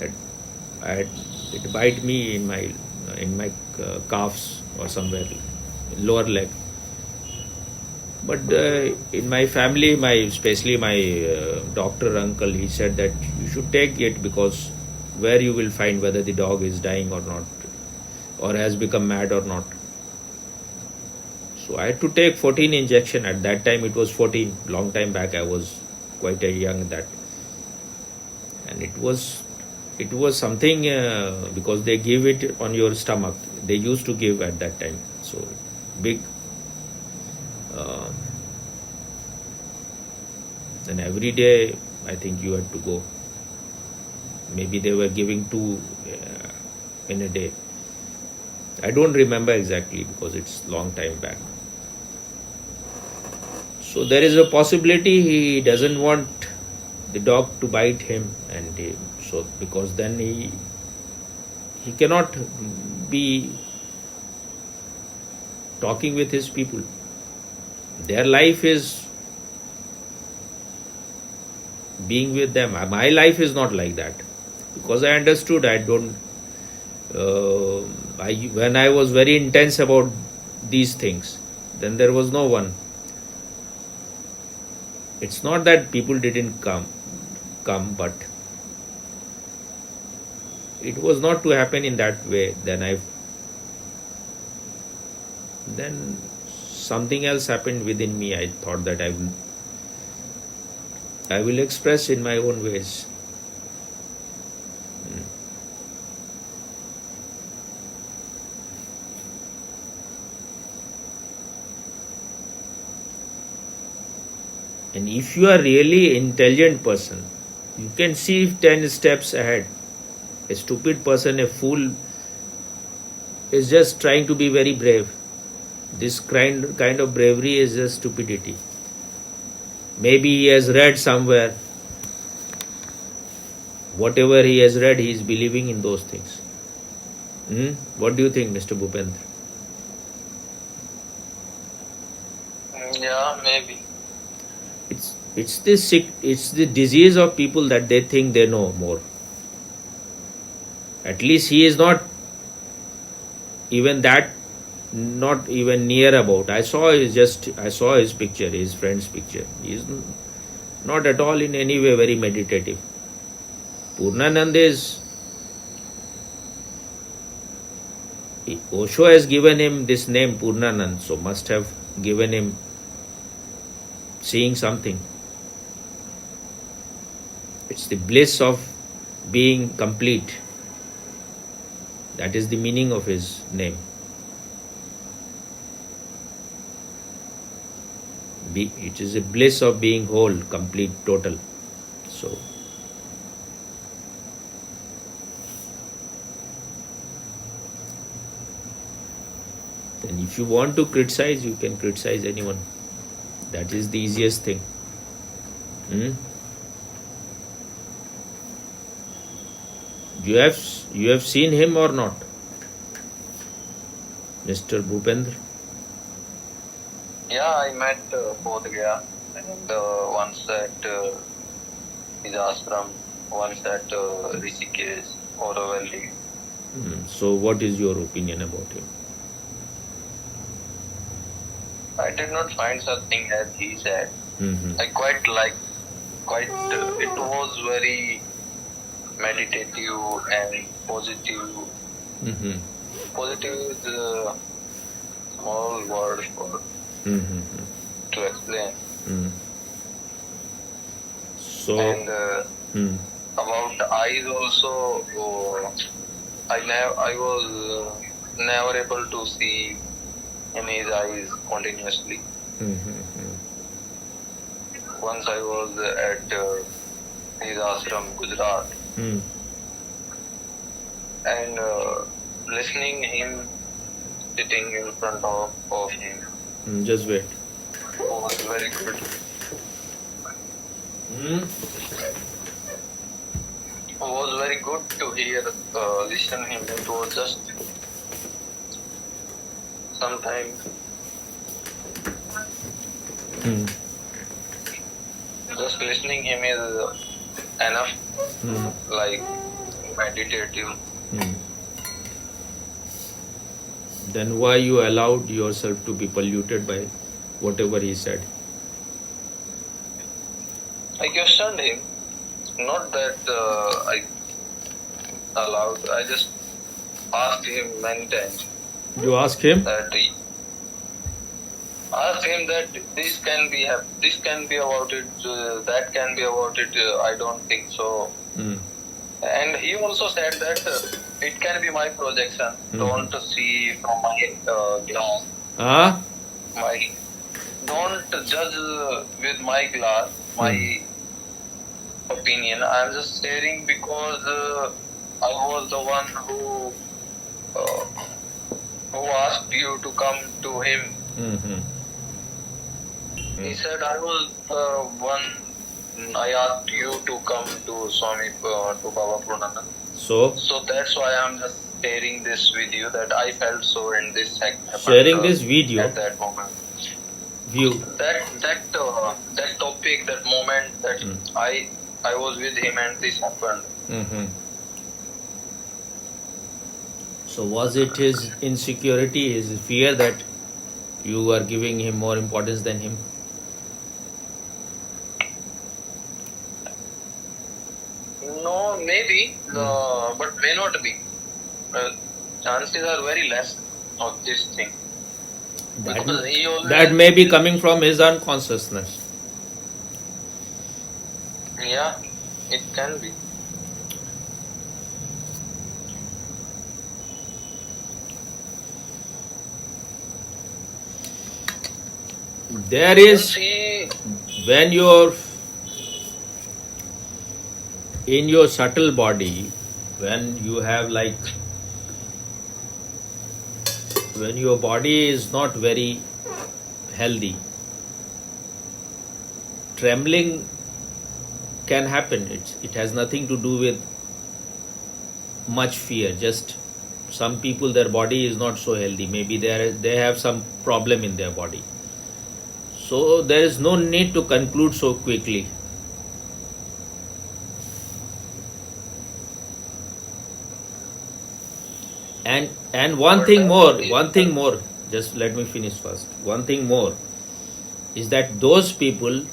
it bite me in my calves or somewhere, lower leg. But in my family, especially my doctor uncle, he said that you should take it, because where you will find whether the dog is dying or not, or has become mad or not. So I had to take 14 injection. At that time it was 14. Long time back, I was quite a young that. And it was something because they give it on your stomach. They used to give at that time. So big. And every day I think you had to go. Maybe they were giving 2 in a day. I don't remember exactly because it's long time back. So there is a possibility he doesn't want the dog to bite him, and so because then he cannot be talking with his people. Their life is being with them. My life is not like that, because I understood. I don't. When I was very intense about these things, then there was no one. It's not that people didn't come. come, but it was not to happen in that way. Then something else happened within me. I thought that I will express in my own ways. And if you are really intelligent person, you can see 10 steps ahead. A stupid person, a fool, is just trying to be very brave. This kind of bravery is just stupidity. Maybe he has read somewhere. Whatever he has read, he is believing in those things. What do you think, Mr. Bhupendra? Yeah, maybe. It's the disease of people that they think they know more. At least he is not even near about. I saw his picture, his friend's picture. He is not at all in any way very meditative. Purnanand is. Osho has given him this name Purnanand, so must have given him seeing something. It's the bliss of being complete. That is the meaning of his name. It is a bliss of being whole, complete, total. So, then if you want to criticize, you can criticize anyone. That is the easiest thing. You have seen him or not, Mr. Bhupendra? Yeah, I met Bodh Gaya, and once at his ashram, once at Rishikesh, Auroville. So, what is your opinion about him? I did not find something as he said. I quite liked. It was very meditative and positive. Positive is a small word for to explain. So, And about eyes also, I was never able to see in his eyes continuously. Once I was at his ashram, Gujarat, and listening him sitting in front of him just wait. was very good. Was very good to hear, listen him. It was just sometimes just listening him is enough, like meditative. Then why you allowed yourself to be polluted by whatever he said? I questioned him, not that I allowed. I just asked him many times. You ask him? That asked him that this can be about it, that can be about it. I don't think so. And he also said that it can be my projection. Don't see from my glass. Don't judge with my glass, my opinion. I'm just sharing because I was the one who asked you to come to him. He said, I was one, I asked you to come to Swami, to Baba Purnanand. So that's why I'm just sharing this with you, that I felt so in this segment. Sharing this video? At that moment. View. That topic, that moment, that I was with him and this happened. So was it his insecurity, his fear that you are giving him more importance than him? Maybe, but may not be. Chances are very less of this thing. Because he always, That may be coming from his unconsciousness. yeah, it can be. There is, He, when you're in your subtle body, when you have when your body is not very healthy, trembling can happen. It has nothing to do with much fear. Just some people, their body is not so healthy. Maybe they have some problem in their body. So there is no need to conclude so quickly. And one thing more, just let me finish first. One thing more is that those people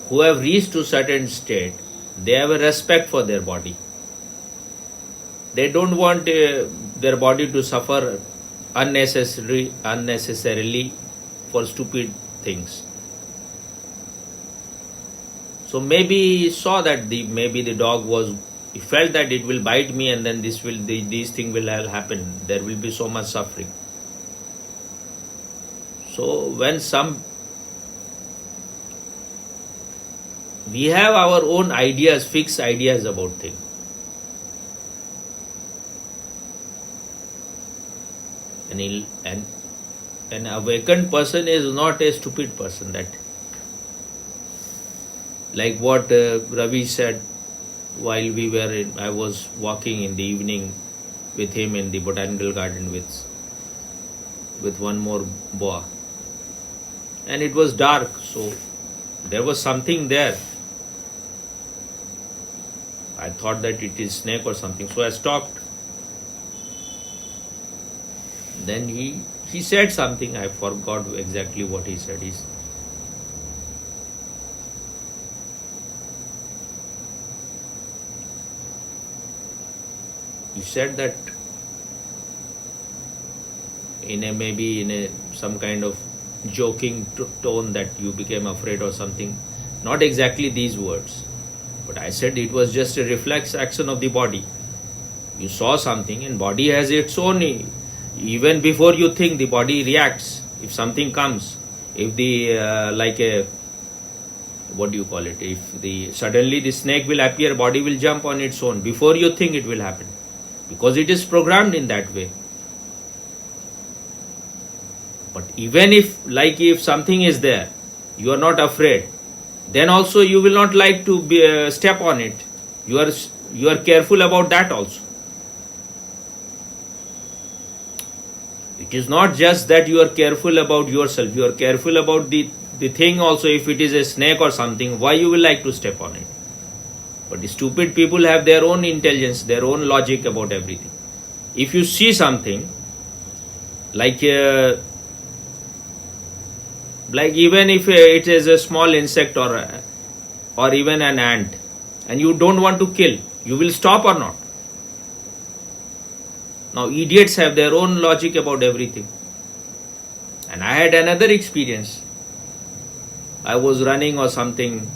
who have reached to certain state, they have a respect for their body. They don't want their body to suffer unnecessarily for stupid things. So maybe he saw that maybe the dog was, he felt that it will bite me and then these things will happen. There will be so much suffering. So when we have our own ideas, fixed ideas about things. And an awakened person is not a stupid person. That, like what Ravi said, while I was walking in the evening with him in the botanical garden with one more boa, and it was dark, so there was something there. I thought that it is snake or something, so I stopped. Then he said something. I forgot exactly what he said. He said that maybe some kind of joking tone, that you became afraid or something. Not exactly these words, but I said it was just a reflex action of the body. You saw something, and body has its own. Even before you think, the body reacts. If something comes, if suddenly the snake will appear, body will jump on its own. Before you think, it will happen, because it is programmed in that way. But even if something is there, you are not afraid, then also you will not like to step on it. You are careful about that also. It is not just that you are careful about yourself, you are careful about the thing also. If it is a snake or something, why you will like to step on it? But the stupid people have their own intelligence, their own logic about everything. If you see something, like even if it is a small insect or even an ant, and you don't want to kill, you will stop or not? Now, idiots have their own logic about everything. And I had another experience. I was running or something,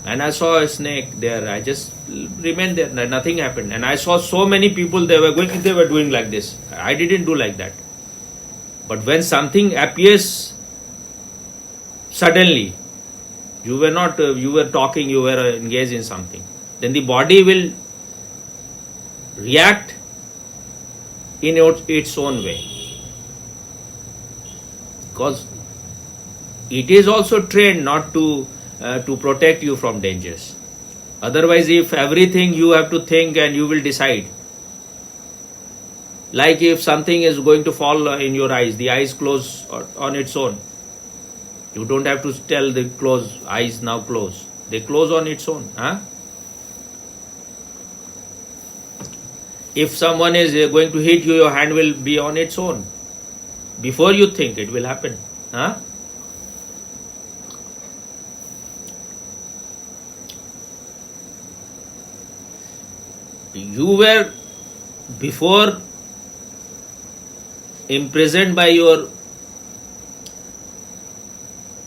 and I saw a snake there. I just remained there. Nothing happened. And I saw so many people, they were doing like this. I didn't do like that. But when something appears suddenly, you were talking, you were engaged in something, then the body will react in its own way, because it is also trained not to protect you from dangers. Otherwise, if everything you have to think and you will decide, like if something is going to fall in your eyes, the eyes close on its own. You don't have to tell the eyes now close. They close on its own. If someone is going to hit you, your hand will be on its own. Before you think, it will happen. you were before imprisoned by your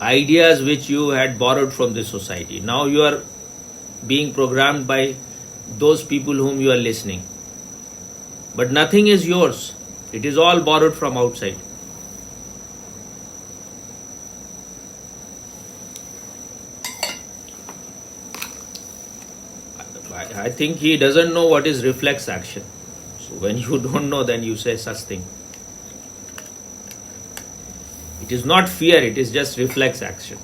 ideas which you had borrowed from the society. Now you are being programmed by those people whom you are listening. But nothing is yours. It is all borrowed from outside. I think he doesn't know what is reflex action. So when you don't know, then you say such thing. It is not fear, it is just reflex action.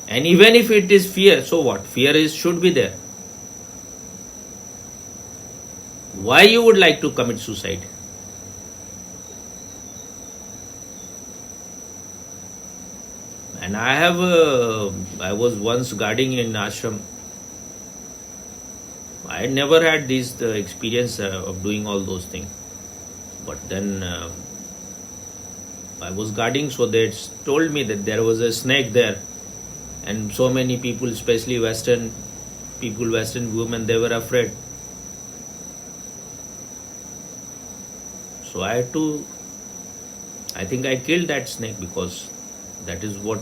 And even if it is fear, so what? Fear should be there. Why you would like to commit suicide? And I was once guarding in ashram. I never had this experience of doing all those things. But then I was guarding, so they told me that there was a snake there. And so many people, especially Western women, they were afraid. So I think I killed that snake because that is what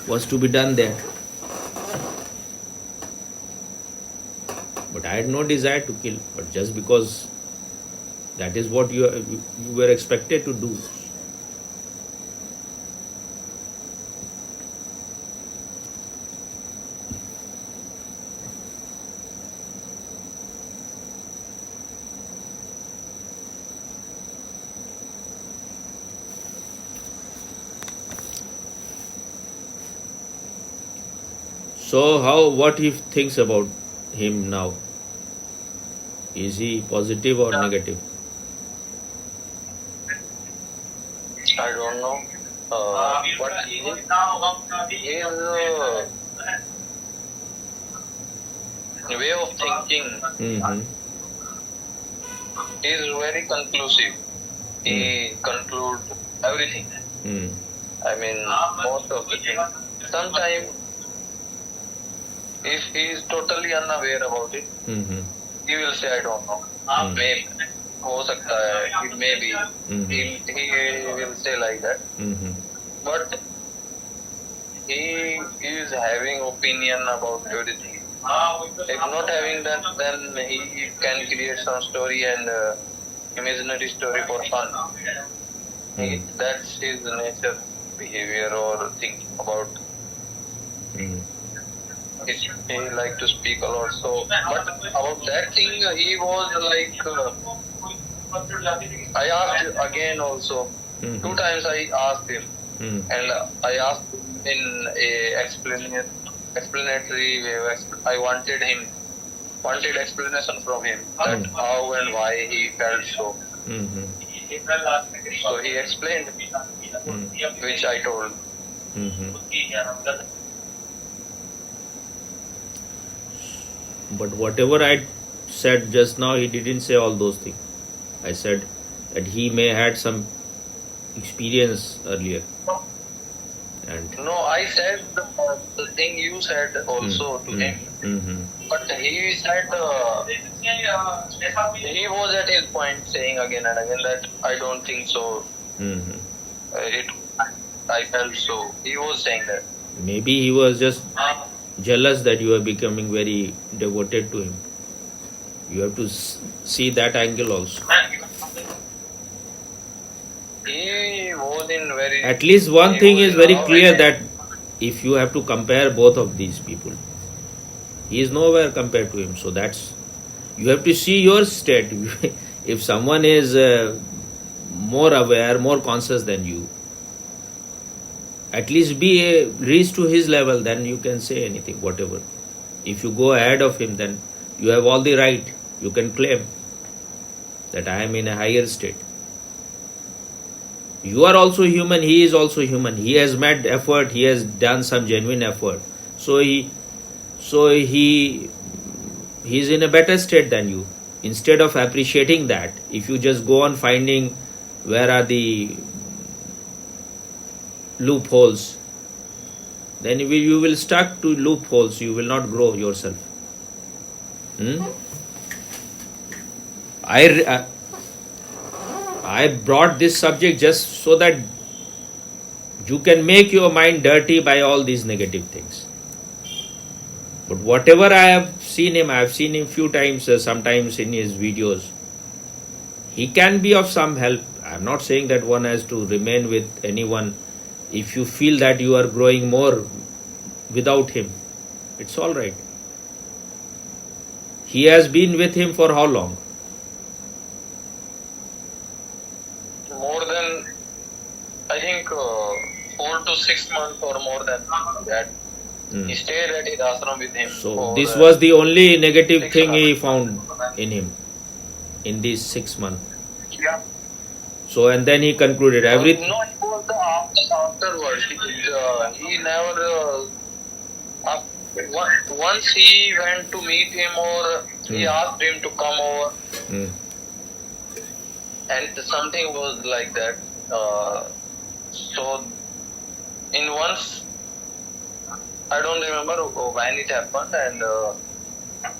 was to be done there. But I had no desire to kill, but just because that is what you were expected to do. So what he thinks about him now? Is he positive or negative? I don't know. But his way of thinking is very conclusive. He concludes everything. I mean, most of the things. Sometimes, if he is totally unaware about it, he will say, I don't know. Maybe. Ho sakta hai. It may be. He will say like that. But he is having opinion about everything. If not having that, then he can create some story and imaginary story for fun. That's his nature, behavior or thinking about. He like to speak a lot. So, but about that thing, he was like. I asked again also. 2 times I asked him, and I asked in a explanatory way. I wanted explanation from him that how and why he felt so. So he explained, which I told. But whatever I said just now, he didn't say all those things. I said that he may had some experience earlier. And no, I said the thing you said also to him. But he said he was at his point saying again and again that I don't think so. I felt so. He was saying that. Maybe he was just jealous that you are becoming very devoted to him. You have to see that angle also. He was in very... At least one thing is very clear, that if you have to compare both of these people, he is nowhere compared to him. So that's, you have to see your state. If someone is more aware, more conscious than you, at least reach to his level, then you can say anything, whatever. If you go ahead of him, then you have all the right. You can claim that I am in a higher state. You are also human, he is also human. He has made effort, he has done some genuine effort. So he is in a better state than you. Instead of appreciating that, if you just go on finding where are the loopholes, then you will stuck to loopholes. You will not grow yourself. I brought this subject just so that you can make your mind dirty by all these negative things. But whatever I have seen him few times, sometimes in his videos. He can be of some help. I'm not saying that one has to remain with anyone. If you feel that you are growing more without him, it's all right. He has been with him for how long? More than, I think, 4 to 6 months or more than that. He stayed at his ashram with him. So this was the only negative thing he found in him in these 6 months. Yeah. So and then he concluded everything. No, it was the afterwards. He never. Once he went to meet him, or he asked him to come over, and something was like that. So, in once, I don't remember when it happened, and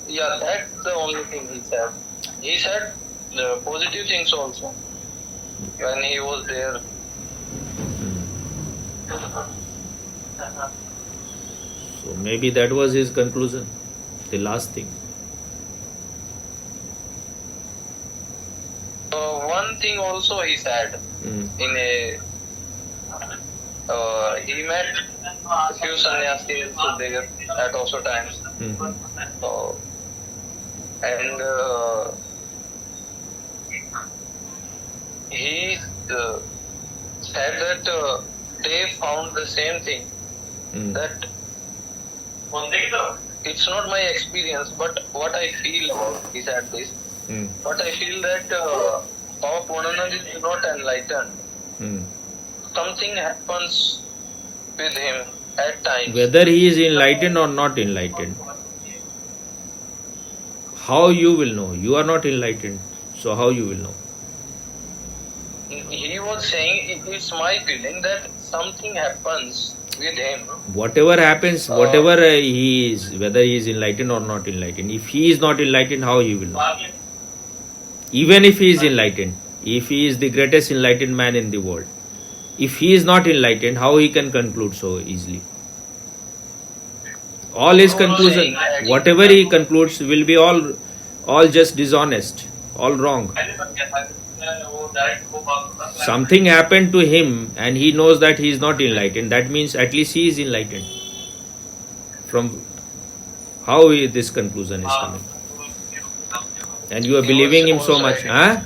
yeah, that's the only thing he said. He said positive things also when he was there. So maybe that was his conclusion, the last thing. One thing also he said in a he met a few sannyasis there at also times. And he said that they found the same thing, that it's not my experience, but what I feel about, he said this, but I feel that Baba Purnanand is not enlightened. Something happens with him at times. Whether he is enlightened or not enlightened, how you will know? You are not enlightened, so how you will know? He was saying, it's my feeling that something happens with him. Whatever happens, whatever he is, whether he is enlightened or not enlightened, if he is not enlightened, how he will know? Even if he is enlightened, if he is the greatest enlightened man in the world, if he is not enlightened, how he can conclude so easily? All his conclusion, whatever he concludes, will be all just dishonest, all wrong. Something happened to him and he knows that he is not enlightened. That means at least he is enlightened. From how this conclusion is coming? And you are believing him so much, huh?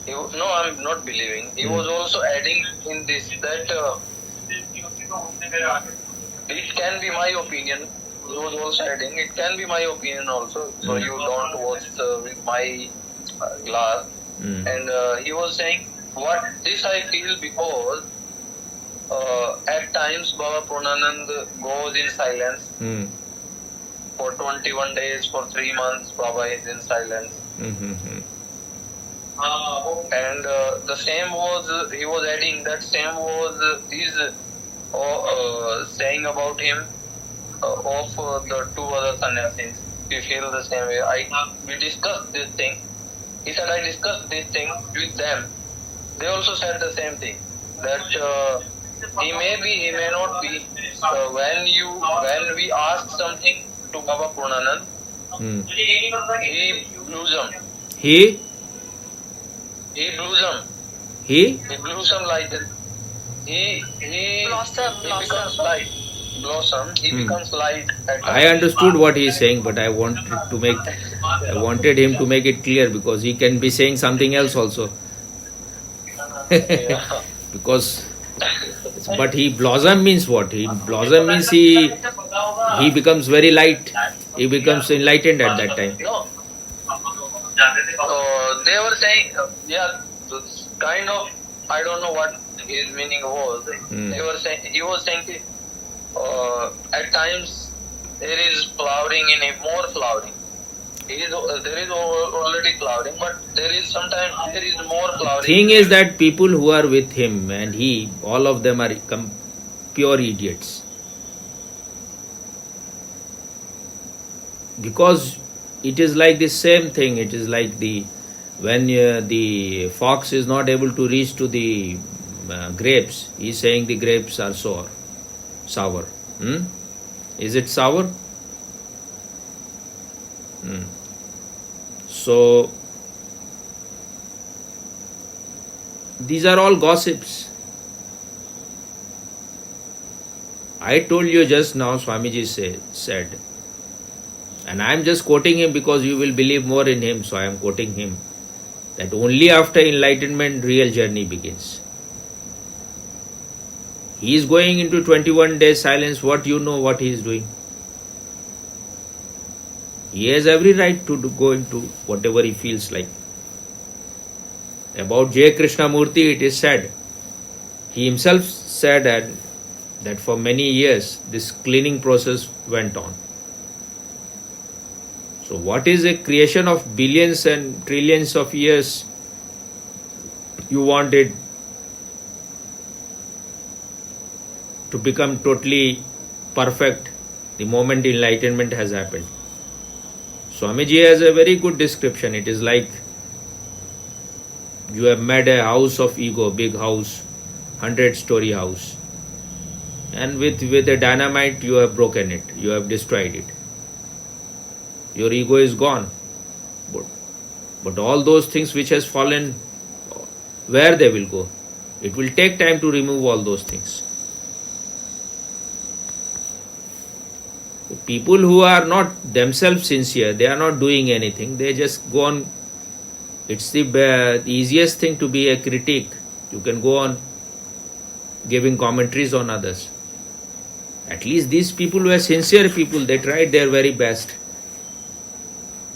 No, I'm not believing. He was also adding in this that it can be my opinion. He was also adding, it can be my opinion also. So you don't watch with my glass. And he was saying, what this I feel because at times Baba Purnanand goes in silence. For 21 days, for 3 months, Baba is in silence. And the same was, he was adding, that same was his saying about him of the 2 other sannyasis. We feel the same way. We discussed this thing. He said, I discussed this thing with them. They also said the same thing. That he may be, he may not be. When we ask something to Baba Purnanand, he blossom. He blossom. He blossom like that. He becomes light. Blossom. He becomes light. I understood what he is saying, but I wanted him to make it clear, because he can be saying something else also. Because, but he blossom means what? He blossom means he becomes very light. He becomes enlightened at that time. No. They were saying, kind of, I don't know what his meaning was. They were saying, he was saying, at times there is flowering in him, more flowering. There is already flowering, but sometimes there is more flowering. Thing is that people who are with him and he, all of them are pure idiots. Because it is like the same thing. It is like when the fox is not able to reach to the grapes, he is saying the grapes are sour. Is it sour? So these are all gossips. I told you just now, Swamiji said, and I am just quoting him because you will believe more in him, so I am quoting him, that only after enlightenment real journey begins. He is going into 21 days silence. What you know what he is doing? He has every right to go into whatever he feels like. About J. Krishnamurti, it is said, he himself said that for many years this cleaning process went on. So what is a creation of billions and trillions of years you wanted to become totally perfect the moment enlightenment has happened? Swamiji has a very good description. It is like you have made a house of ego, big house, 100-story house, and with a dynamite you have broken it, you have destroyed it. Your ego is gone. But all those things which has fallen, where they will go? It will take time to remove all those things. People who are not themselves sincere, they are not doing anything, they just go on. It's the easiest thing to be a critic. You can go on giving commentaries on others. At least these people were sincere people, they tried their very best.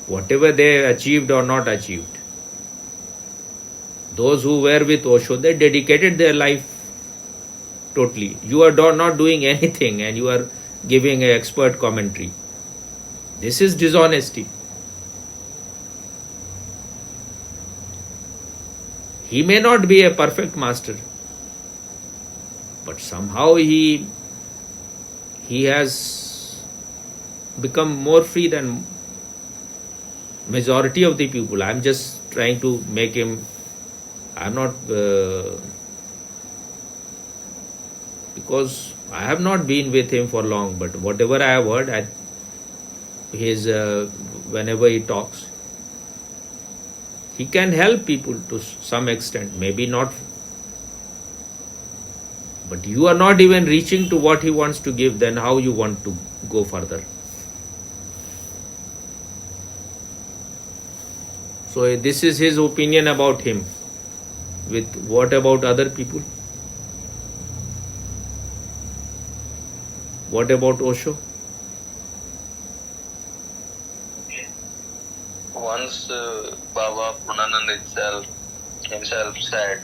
Whatever they achieved or not achieved. Those who were with Osho, they dedicated their life totally. You are not doing anything and you are giving an expert commentary. This is dishonesty. He may not be a perfect master, but somehow he has become more free than majority of the people. I am just trying to make him, I am not, because I have not been with him for long, but whatever I have heard, whenever he talks, he can help people to some extent, maybe not, but you are not even reaching to what he wants to give, then how you want to go further? So this is his opinion about him. What about other people? What about Osho? Once Baba Purnanand himself said,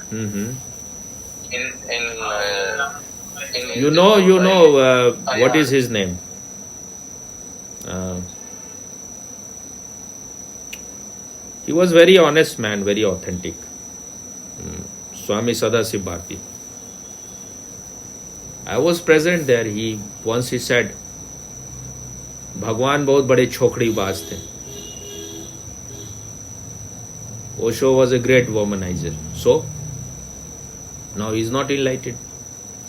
what is his name? He was very honest man, very authentic. Swami Sadasiv Bharti. I was present there. Once he said, Bhagwan bahut bade chokdi baaz the. Osho was a great womanizer. So, now he is not enlightened.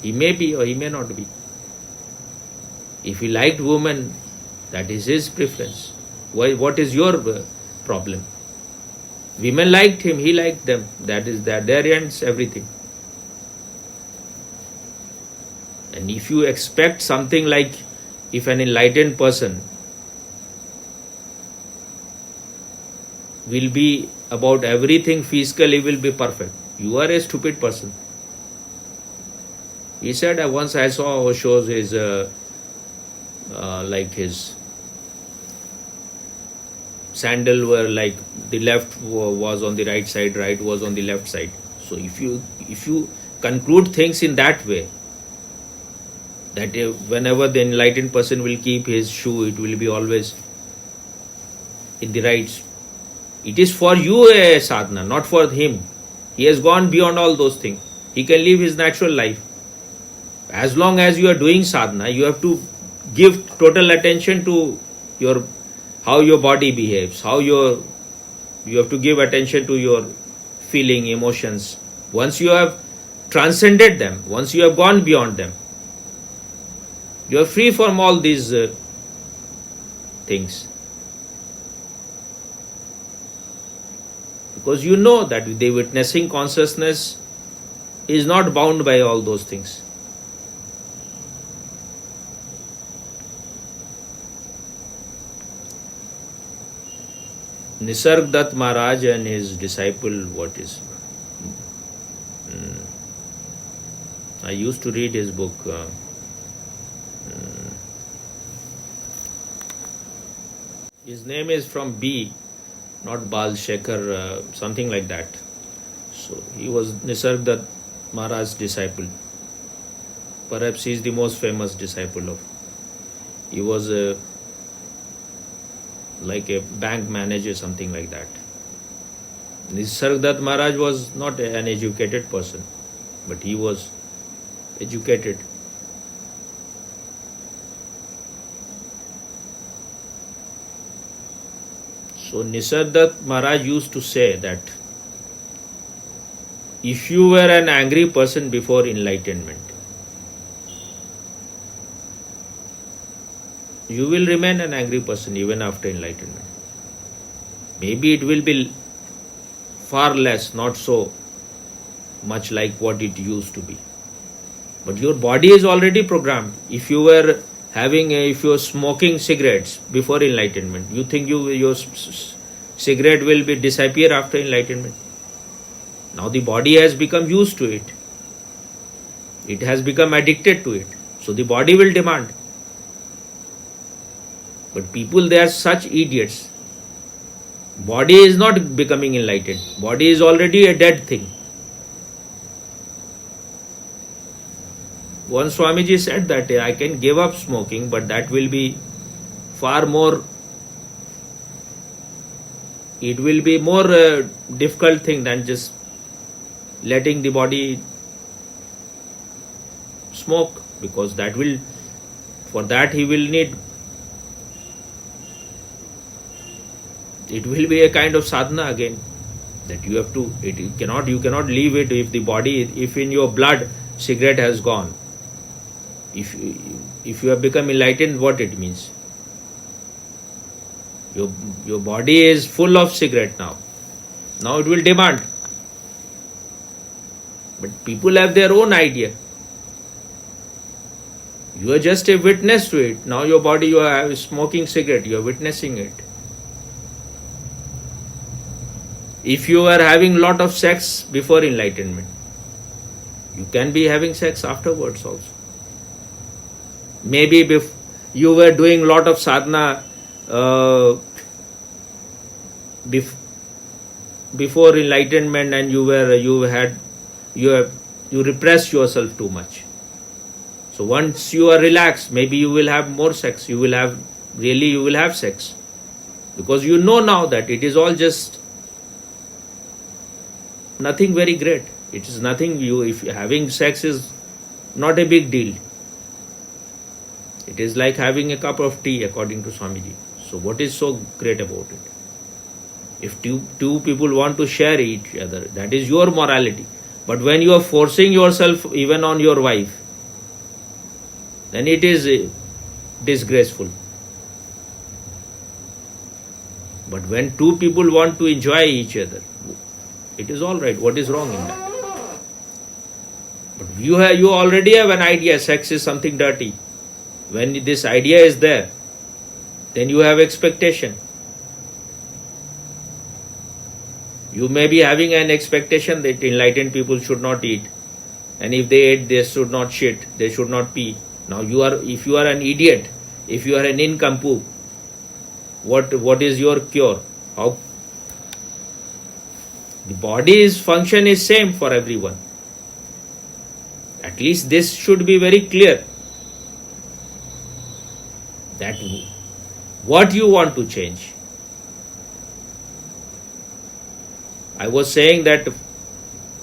He may be or he may not be. If he liked women, that is his preference. What is your problem? Women liked him, he liked them. That is that. There ends everything. And if you expect something like, if an enlightened person will be about everything physically, will be perfect, you are a stupid person. He said, once I saw Osho's his sandal were like the left was on the right side, right was on the left side. So if you conclude things in that way, that whenever the enlightened person will keep his shoe, it will be always in the right. It is for you a sadhana, not for him. He has gone beyond all those things. He can live his natural life. As long as you are doing sadhana, you have to give total attention to your how your body behaves, how you have to give attention to your feeling, emotions. Once you have transcended them, once you have gone beyond them, you are free from all these things. Because you know that the witnessing consciousness is not bound by all those things. Nisarg Dutt Maharaj and his disciple, I used to read his book. His name is from B, not Bal Shekhar, something like that. So he was Nisarg Dutt Maharaj's disciple. Perhaps he is the most famous disciple of. He was like a bank manager, something like that. Nisarg Dutt Maharaj was not an educated person, but he was educated. So Nisarg Dutt Maharaj used to say that if you were an angry person before enlightenment, you will remain an angry person even after enlightenment. Maybe it will be far less, not so much like what it used to be. But your body is already programmed. If you were if you are smoking cigarettes before enlightenment, you think your cigarette will disappear after enlightenment. Now the body has become used to it. It has become addicted to it. So the body will demand. But people, they are such idiots. Body is not becoming enlightened. Body is already a dead thing. One Swamiji said that I can give up smoking, but that will be far more, it will be more difficult thing than just letting the body smoke, because that will, for that he will need, it will be a kind of sadhana again, that you have to, you cannot leave it. If the body, if in your blood cigarette has gone, if you have become enlightened, what it means? Your body is full of cigarette now. Now it will demand. But people have their own idea. You are just a witness to it. Now your body, you are smoking cigarette, you are witnessing it. If you are having lot of sex before enlightenment, you can be having sex afterwards also. Maybe you were doing lot of sadhana before enlightenment, and you repressed yourself too much. So once you are relaxed, maybe you will have more sex. You will have sex, because you know now that it is all just nothing very great. It is nothing. If having sex is not a big deal. It is like having a cup of tea, according to Swamiji. So what is so great about it? If two people want to share each other, that is your morality. But when you are forcing yourself even on your wife, then it is disgraceful. But when two people want to enjoy each other, it is all right. What is wrong in that? But you already have an idea, sex is something dirty. When this idea is there, then you have expectation. You may be having an expectation that enlightened people should not eat, and if they ate, they should not shit, they should not pee. Now if you are an idiot, if you are an nincompoop, what is your cure? How? The body's function is same for everyone. At least this should be very clear. That what you want to change. I was saying that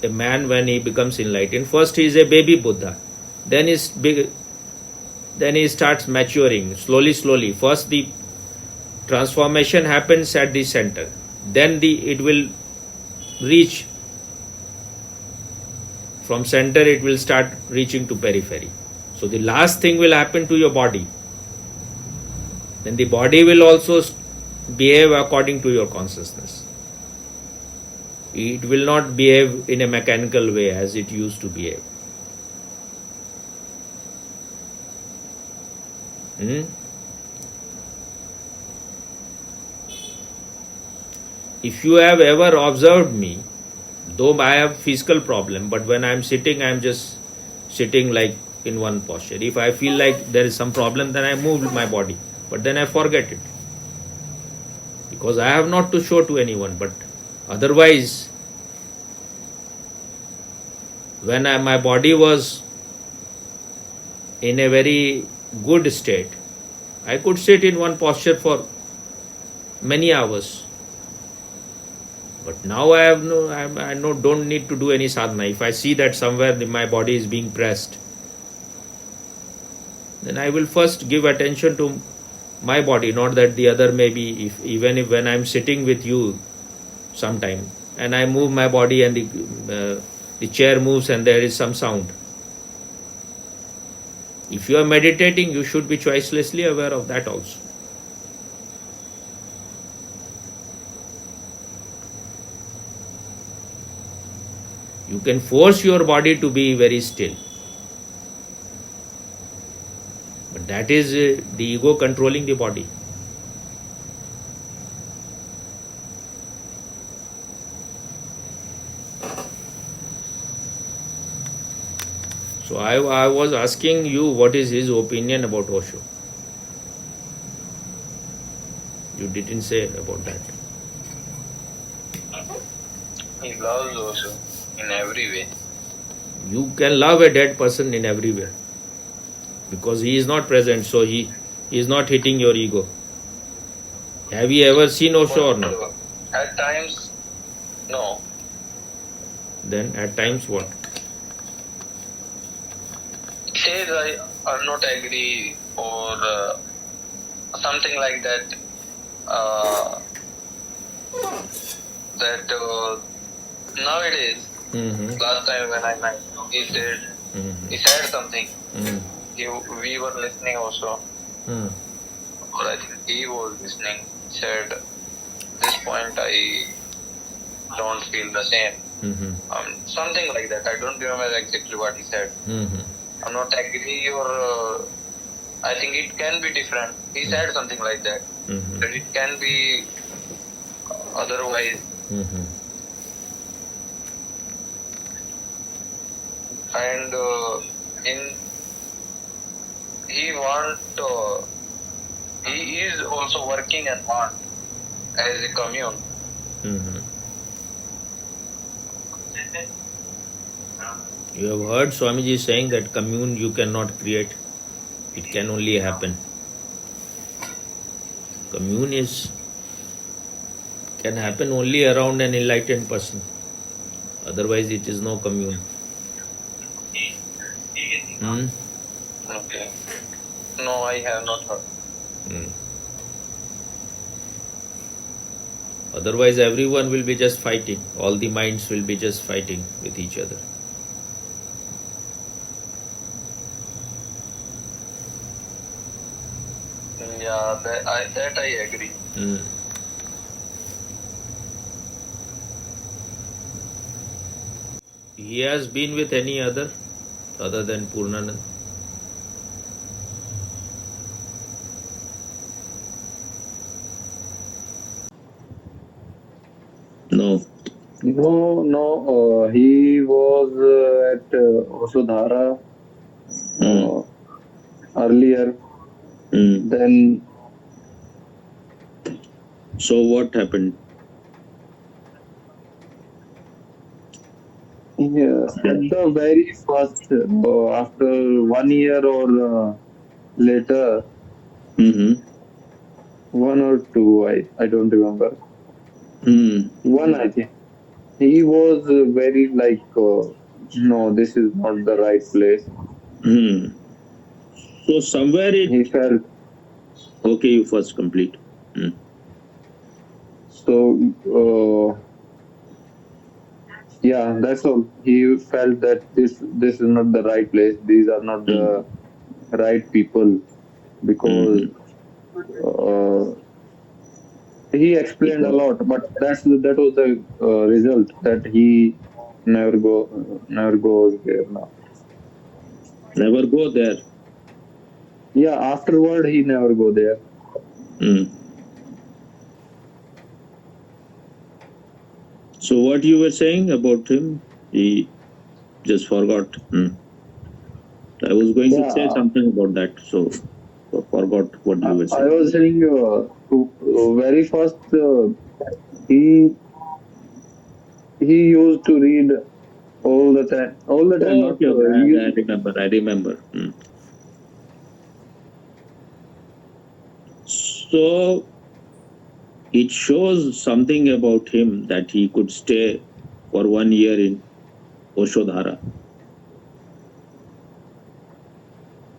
a man, when he becomes enlightened, first he is a baby Buddha, then he starts maturing slowly. First the transformation happens at the center. Then it will reach from center, it will start reaching to periphery. So the last thing will happen to your body. Then the body will also behave according to your consciousness. It will not behave in a mechanical way as it used to behave. If you have ever observed me, though I have physical problem, but when I am sitting, I am just sitting like in one posture. If I feel like there is some problem, then I move my body, but then I forget it. Because I have not to show to anyone, but otherwise, when my body was in a very good state, I could sit in one posture for many hours. But now I don't need to do any sadhana. If I see that somewhere my body is being pressed, then I will first give attention to my body, not that the other may be. Even if when I am sitting with you sometime and I move my body and the chair moves and there is some sound. If you are meditating, you should be choicelessly aware of that also. You can force your body to be very still. But that is the ego controlling the body. So I was asking you what is his opinion about Osho. You didn't say about that. He loves Osho in every way. You can love a dead person in every way. Because he is not present, so he is not hitting your ego. Have you ever seen Osho or not? At times, no. Then at times what? Says I not agree or something like that. Nowadays, last time when I met, he said something. We were listening also. Or I think he was listening. Said, this point I don't feel the same. Something like that. I don't remember exactly what he said. I'm not agree or I think it can be different. He said something like that. That it can be otherwise. And he is also working and want as a commune. You have heard Swamiji saying that commune you cannot create. It can only happen. Commune can happen only around an enlightened person. Otherwise it is no commune. Okay. No, I have not heard. Otherwise everyone will be just fighting. All the minds will be just fighting with each other. Yeah, that I agree. He has been with any other than Purnanand? No. No. He was at Vasudhara earlier. Then. So what happened? Yeah, at the very first, after 1 year or later, 1 or 2, I don't remember. 1, I think. He was very like, no, this is not the right place. So somewhere He felt. Okay, you first complete. So yeah, that's all. He felt that this is not the right place. These are not the right people because uh, he explained a lot, but that was the result that he never goes there now. Never go there. Yeah, afterward he never go there. Mm. So what you were saying about him, he just forgot. I was going to say Yeah, something about that, so forgot what you were I saying. was saying very first he he used to read all the time, Oh, not okay, okay. he. I remember. I remember. So it shows something about him that he could stay for 1 year in Oshodhara.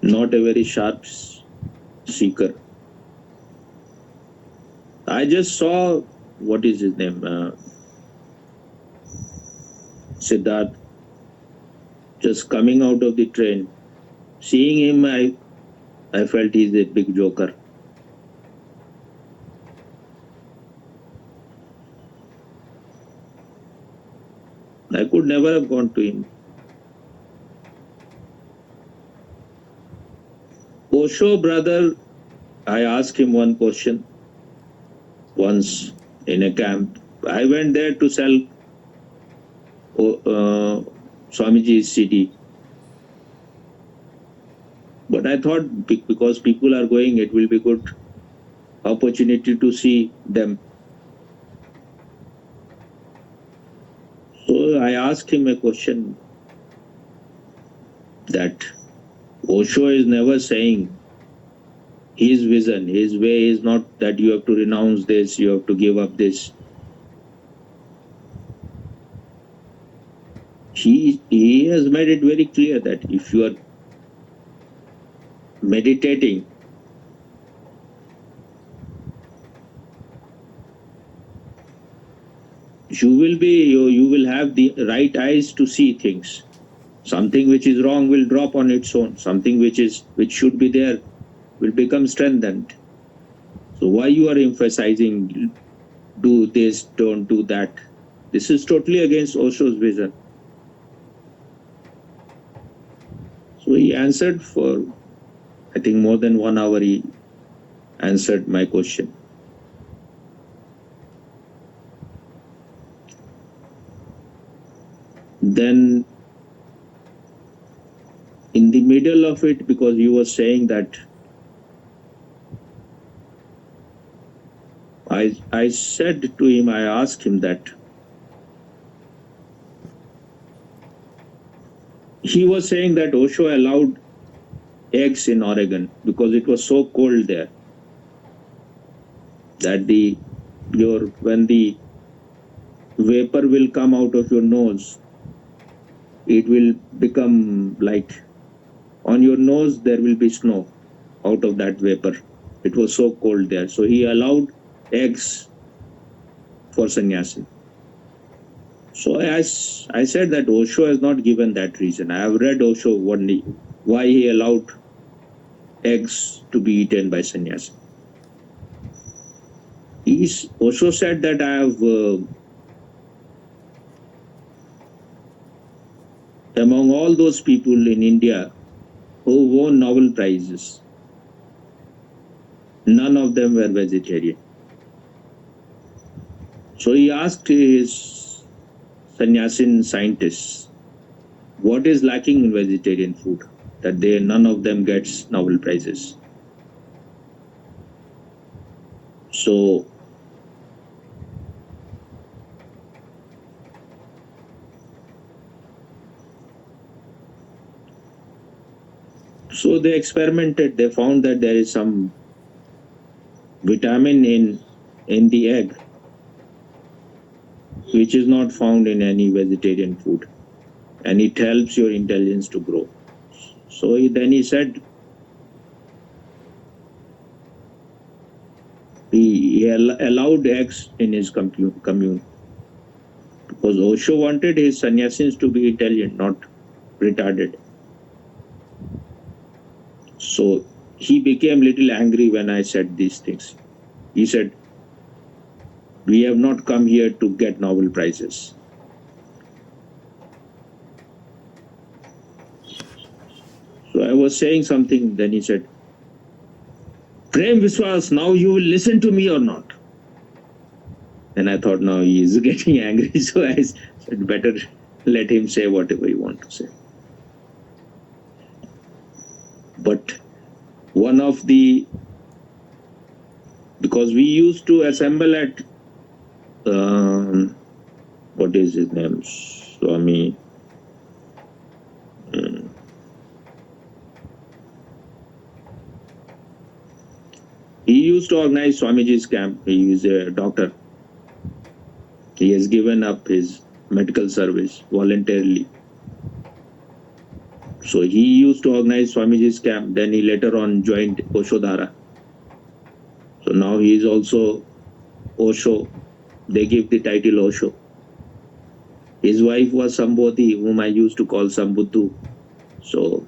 Not a very sharp seeker. I just saw, what is his name? Siddharth, just coming out of the train. Seeing him, I felt he's a big joker. I could never have gone to him. Osho brother, I asked him one question once in a camp. I went there to sell Swamiji's CD. But I thought because people are going, it will be good opportunity to see them. So I asked him a question that Osho is never saying his vision, his way is not that you have to renounce this, you have to give up this. He has made it very clear that if you are meditating, you will have the right eyes to see things. Something which is wrong will drop on its own. Something which should be there will become strengthened. So why you are emphasizing do this, don't do that? This is totally against Osho's vision. So he answered for, I think, more than 1 hour. He answered my question. Then in the middle of it, because you were saying that, I said to him, I asked him that he was saying that Osho allowed eggs in Oregon because it was so cold there that when the vapor will come out of your nose, it will become like on your nose there will be snow out of that vapor. It was so cold there. So he allowed eggs for sannyasi. So I said that Osho has not given that reason. I have read Osho why he allowed eggs to be eaten by sannyasi. Osho said that I have among all those people in India who won Nobel Prizes, none of them were vegetarian. So he asked his sannyasin scientists, what is lacking in vegetarian food that none of them gets Nobel Prizes? So they experimented. They found that there is some vitamin in the egg which is not found in any vegetarian food, and it helps your intelligence to grow. So then he said, he He allowed X in his commune. Because Osho wanted his sannyasins to be intelligent, not retarded. So he became little angry when I said these things. He said, we have not come here to get Nobel Prizes. So I was saying something, then he said, Prem Viswas, now you will listen to me or not? And I thought, now he is getting angry, so I said, better let him say whatever he wants to say. But one of the, because we used to assemble at, what is his name, Swami, he used to organize Swamiji's camp. He is a doctor. He has given up his medical service voluntarily. So he used to organize Swamiji's camp. Then he later on joined Osho Dhara. So now he is also Osho. They give the title Osho. His wife was Sambodhi, whom I used to call Sambudhu. So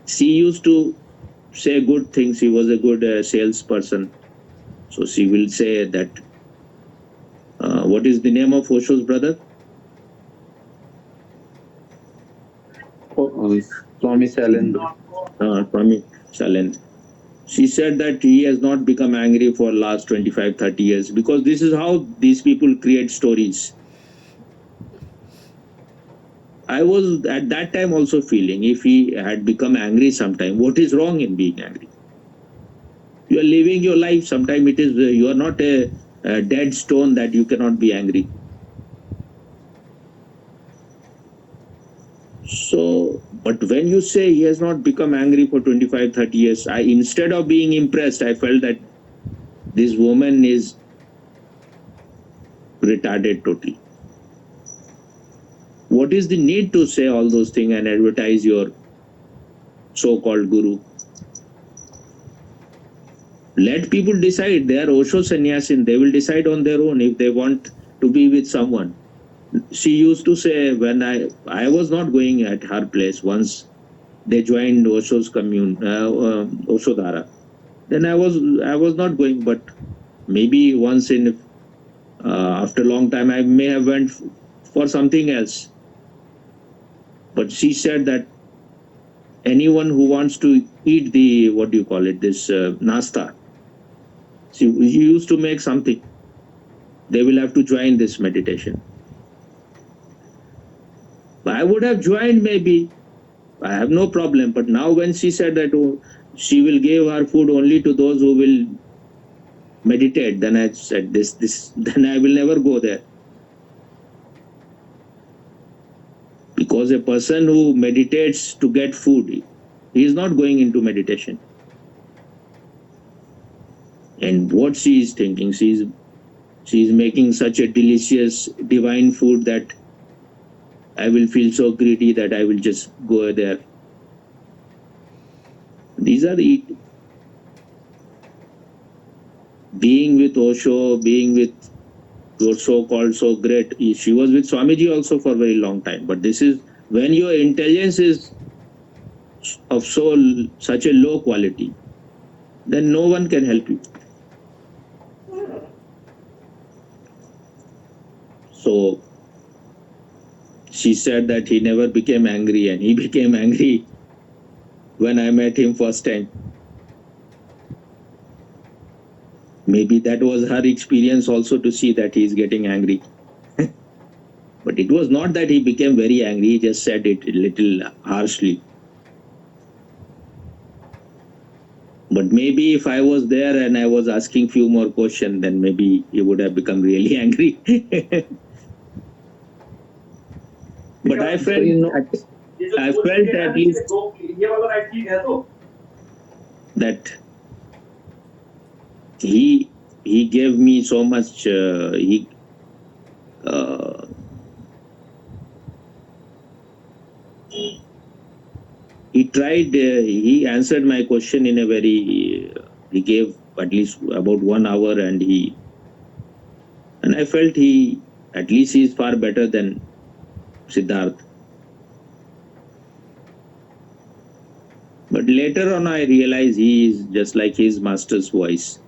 she used to say good things. He was a good salesperson. So she will say that, what is the name of Osho's brother? Swami Shailendra. Swami Shailendra. She said that he has not become angry for last 25, 30 years because this is how these people create stories. I was at that time also feeling if he had become angry sometime, what is wrong in being angry? You are living your life. Sometimes it is, you are not a dead stone that you cannot be angry. So, but when you say he has not become angry for 25, 30 years, instead of being impressed, I felt that this woman is retarded totally. What is the need to say all those things and advertise your so-called guru? Let people decide. They are Osho Sannyasin. They will decide on their own if they want to be with someone. She used to say when I was not going at her place once they joined Osho's commune, Osho Dhara. Then I was not going, but maybe once in after a long time I may have went for something else. But she said that anyone who wants to eat the, what do you call it, this nasta, she used to make something. They will have to join this meditation. I would have joined maybe. I have no problem. But now when she said that she will give her food only to those who will meditate, then I said then I will never go there. Because a person who meditates to get food, he is not going into meditation. And what she is thinking, she is making such a delicious divine food that I will feel so greedy that I will just go there. These are the being with Osho, being with your so-called so great. She was with Swamiji also for a very long time. But this is when your intelligence is of such a low quality, then no one can help you. So she said that he never became angry, and he became angry when I met him first time. Maybe that was her experience also to see that he is getting angry. But it was not that he became very angry, he just said it a little harshly. But maybe if I was there and I was asking few more questions, then maybe he would have become really angry. But I felt at least that he gave me so much. He tried. He answered my question in a very. He gave at least about 1 hour, and I felt at least he is far better than Siddharth. But later on I realized he is just like his master's voice.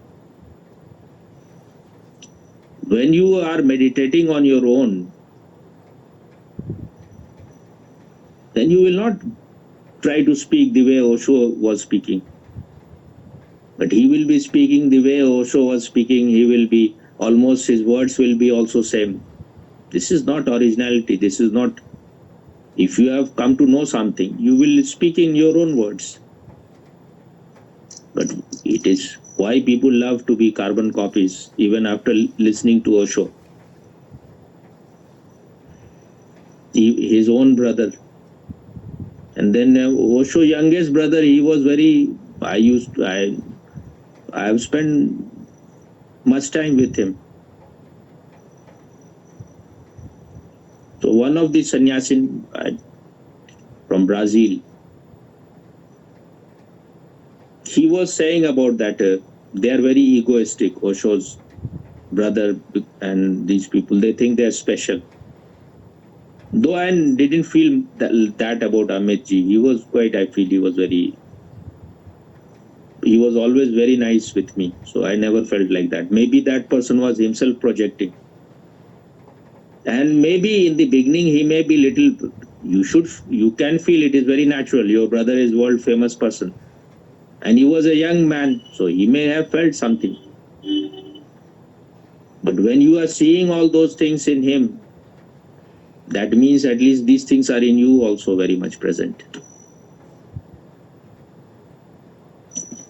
When you are meditating on your own, then you will not try to speak the way Osho was speaking. But he will be speaking the way Osho was speaking. He will be almost, his words will be also same. This is not originality. This is not, if you have come to know something, you will speak in your own words. But it is why people love to be carbon copies even after listening to Osho. His own brother. And then Osho youngest brother, he was very, I have spent much time with him. So one of the sannyasin from Brazil, he was saying about that they are very egoistic, Osho's brother and these people, they think they are special. Though I didn't feel that about Amitji. He was quite, I feel he was always very nice with me. So I never felt like that. Maybe that person was himself projecting. And maybe in the beginning he may be little, you can feel it is very natural. Your brother is world famous person. And he was a young man, so he may have felt something. But when you are seeing all those things in him, that means at least these things are in you also very much present.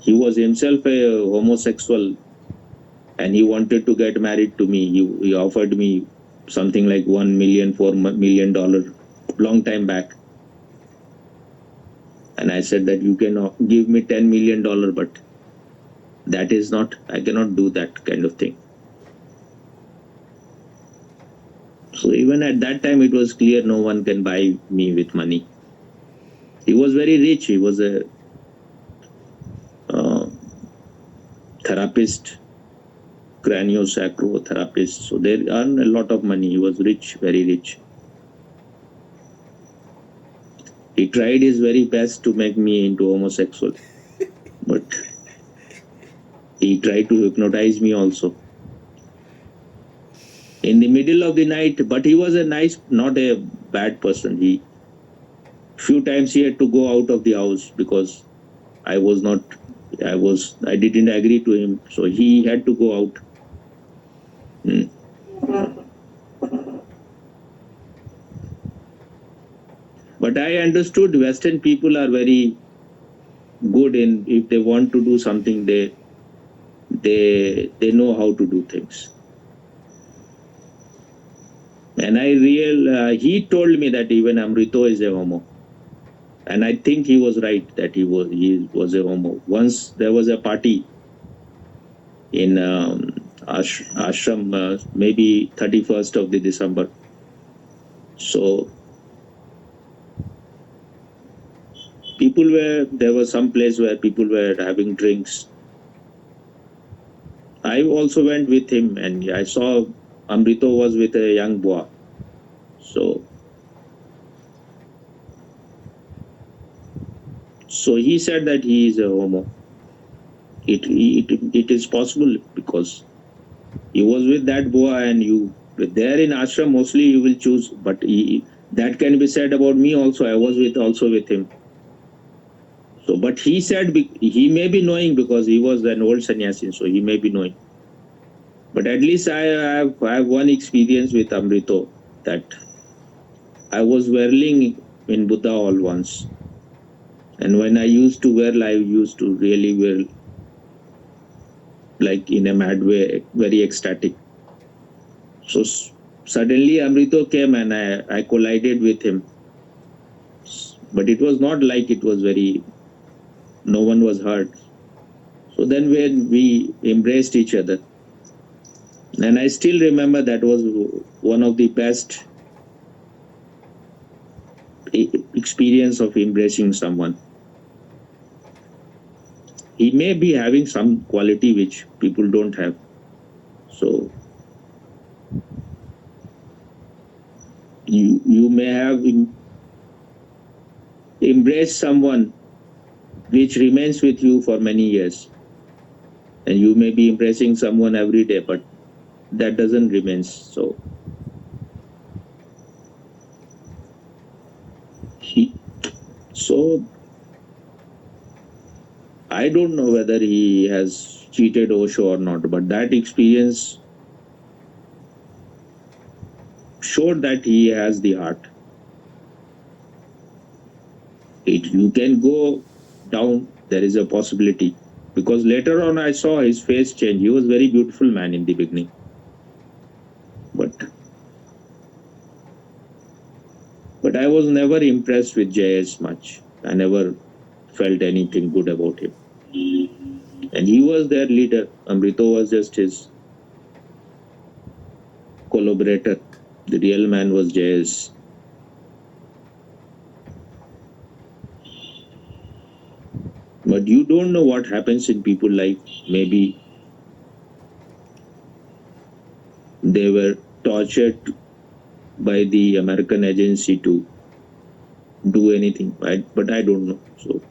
He was himself a homosexual and he wanted to get married to me. He offered me something like $1 million, $4 million long time back. And I said that you can give me $10 million, but that is not, I cannot do that kind of thing. So even at that time, it was clear no one can buy me with money. He was very rich. He was a therapist, craniosacrotherapist. So they earned a lot of money. He was rich, very rich. He tried his very best to make me into homosexual. But he tried to hypnotize me also. In the middle of the night, but he was a nice, not a bad person. Few times he had to go out of the house because I didn't agree to him. So he had to go out. But I understood Western people are very good in, if they want to do something, they know how to do things. And he told me that even Amrito is a homo. And I think he was right that he was a homo. Once there was a party in ashram, maybe 31st of the December. So there was some place where people were having drinks. I also went with him and I saw Amrito was with a young boy. So he said that he is a homo. It is possible because he was with that boy and there in ashram mostly you will choose, but that can be said about me also. I was also with him. So, but he said he may be knowing because he was an old sannyasi, so he may be knowing. But at least I have one experience with Amrito, that I was whirling in Buddha Hall once. And when I used to whirl, I used to really whirl like in a mad way, very ecstatic. So suddenly Amrito came and I collided with him. But it was not like it was no one was hurt. So then when we embraced each other, and I still remember that was one of the best experience of embracing someone. he may be having some quality which people don't have. So you may have embraced someone which remains with you for many years, and you may be impressing someone every day, but that doesn't remain. So I don't know whether he has cheated Osho or not, but that experience showed that he has the heart. You can go down, there is a possibility. Because later on I saw his face change. He was a very beautiful man in the beginning. But I was never impressed with Jayesh much. I never felt anything good about him. And he was their leader. Amrito was just his collaborator. The real man was Jayesh. But you don't know what happens in people's life. Maybe they were tortured by the American agency to do anything, but I don't know. So,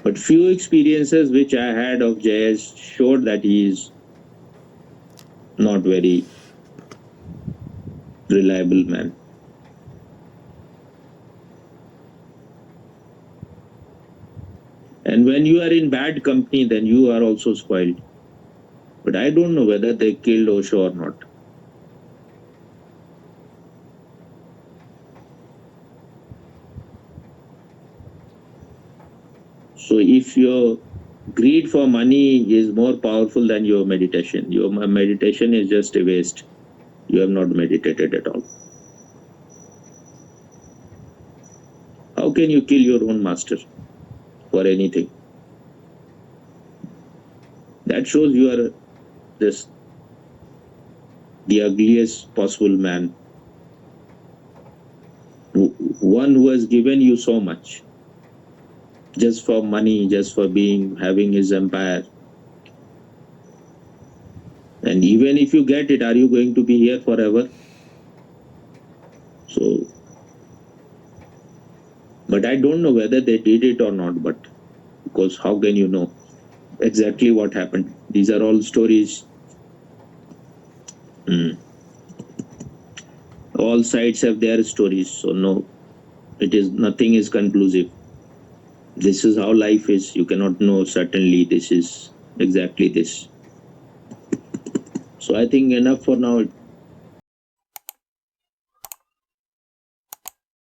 but few experiences which I had of Jayesh showed that he is not very reliable man. And when you are in bad company, then you are also spoiled. But I don't know whether they killed Osho or not. So if your greed for money is more powerful than your meditation is just a waste. You have not meditated at all. How can you kill your own master for anything? That shows you are just the ugliest possible man. One who has given you so much. Just for money, just for having his empire. And even if you get it, are you going to be here forever? So, but I don't know whether they did it or not, but because how can you know exactly what happened? These are all stories. All sides have their stories, so no, nothing is conclusive. This is how life is. You cannot know certainly this is exactly this. So I think enough for now.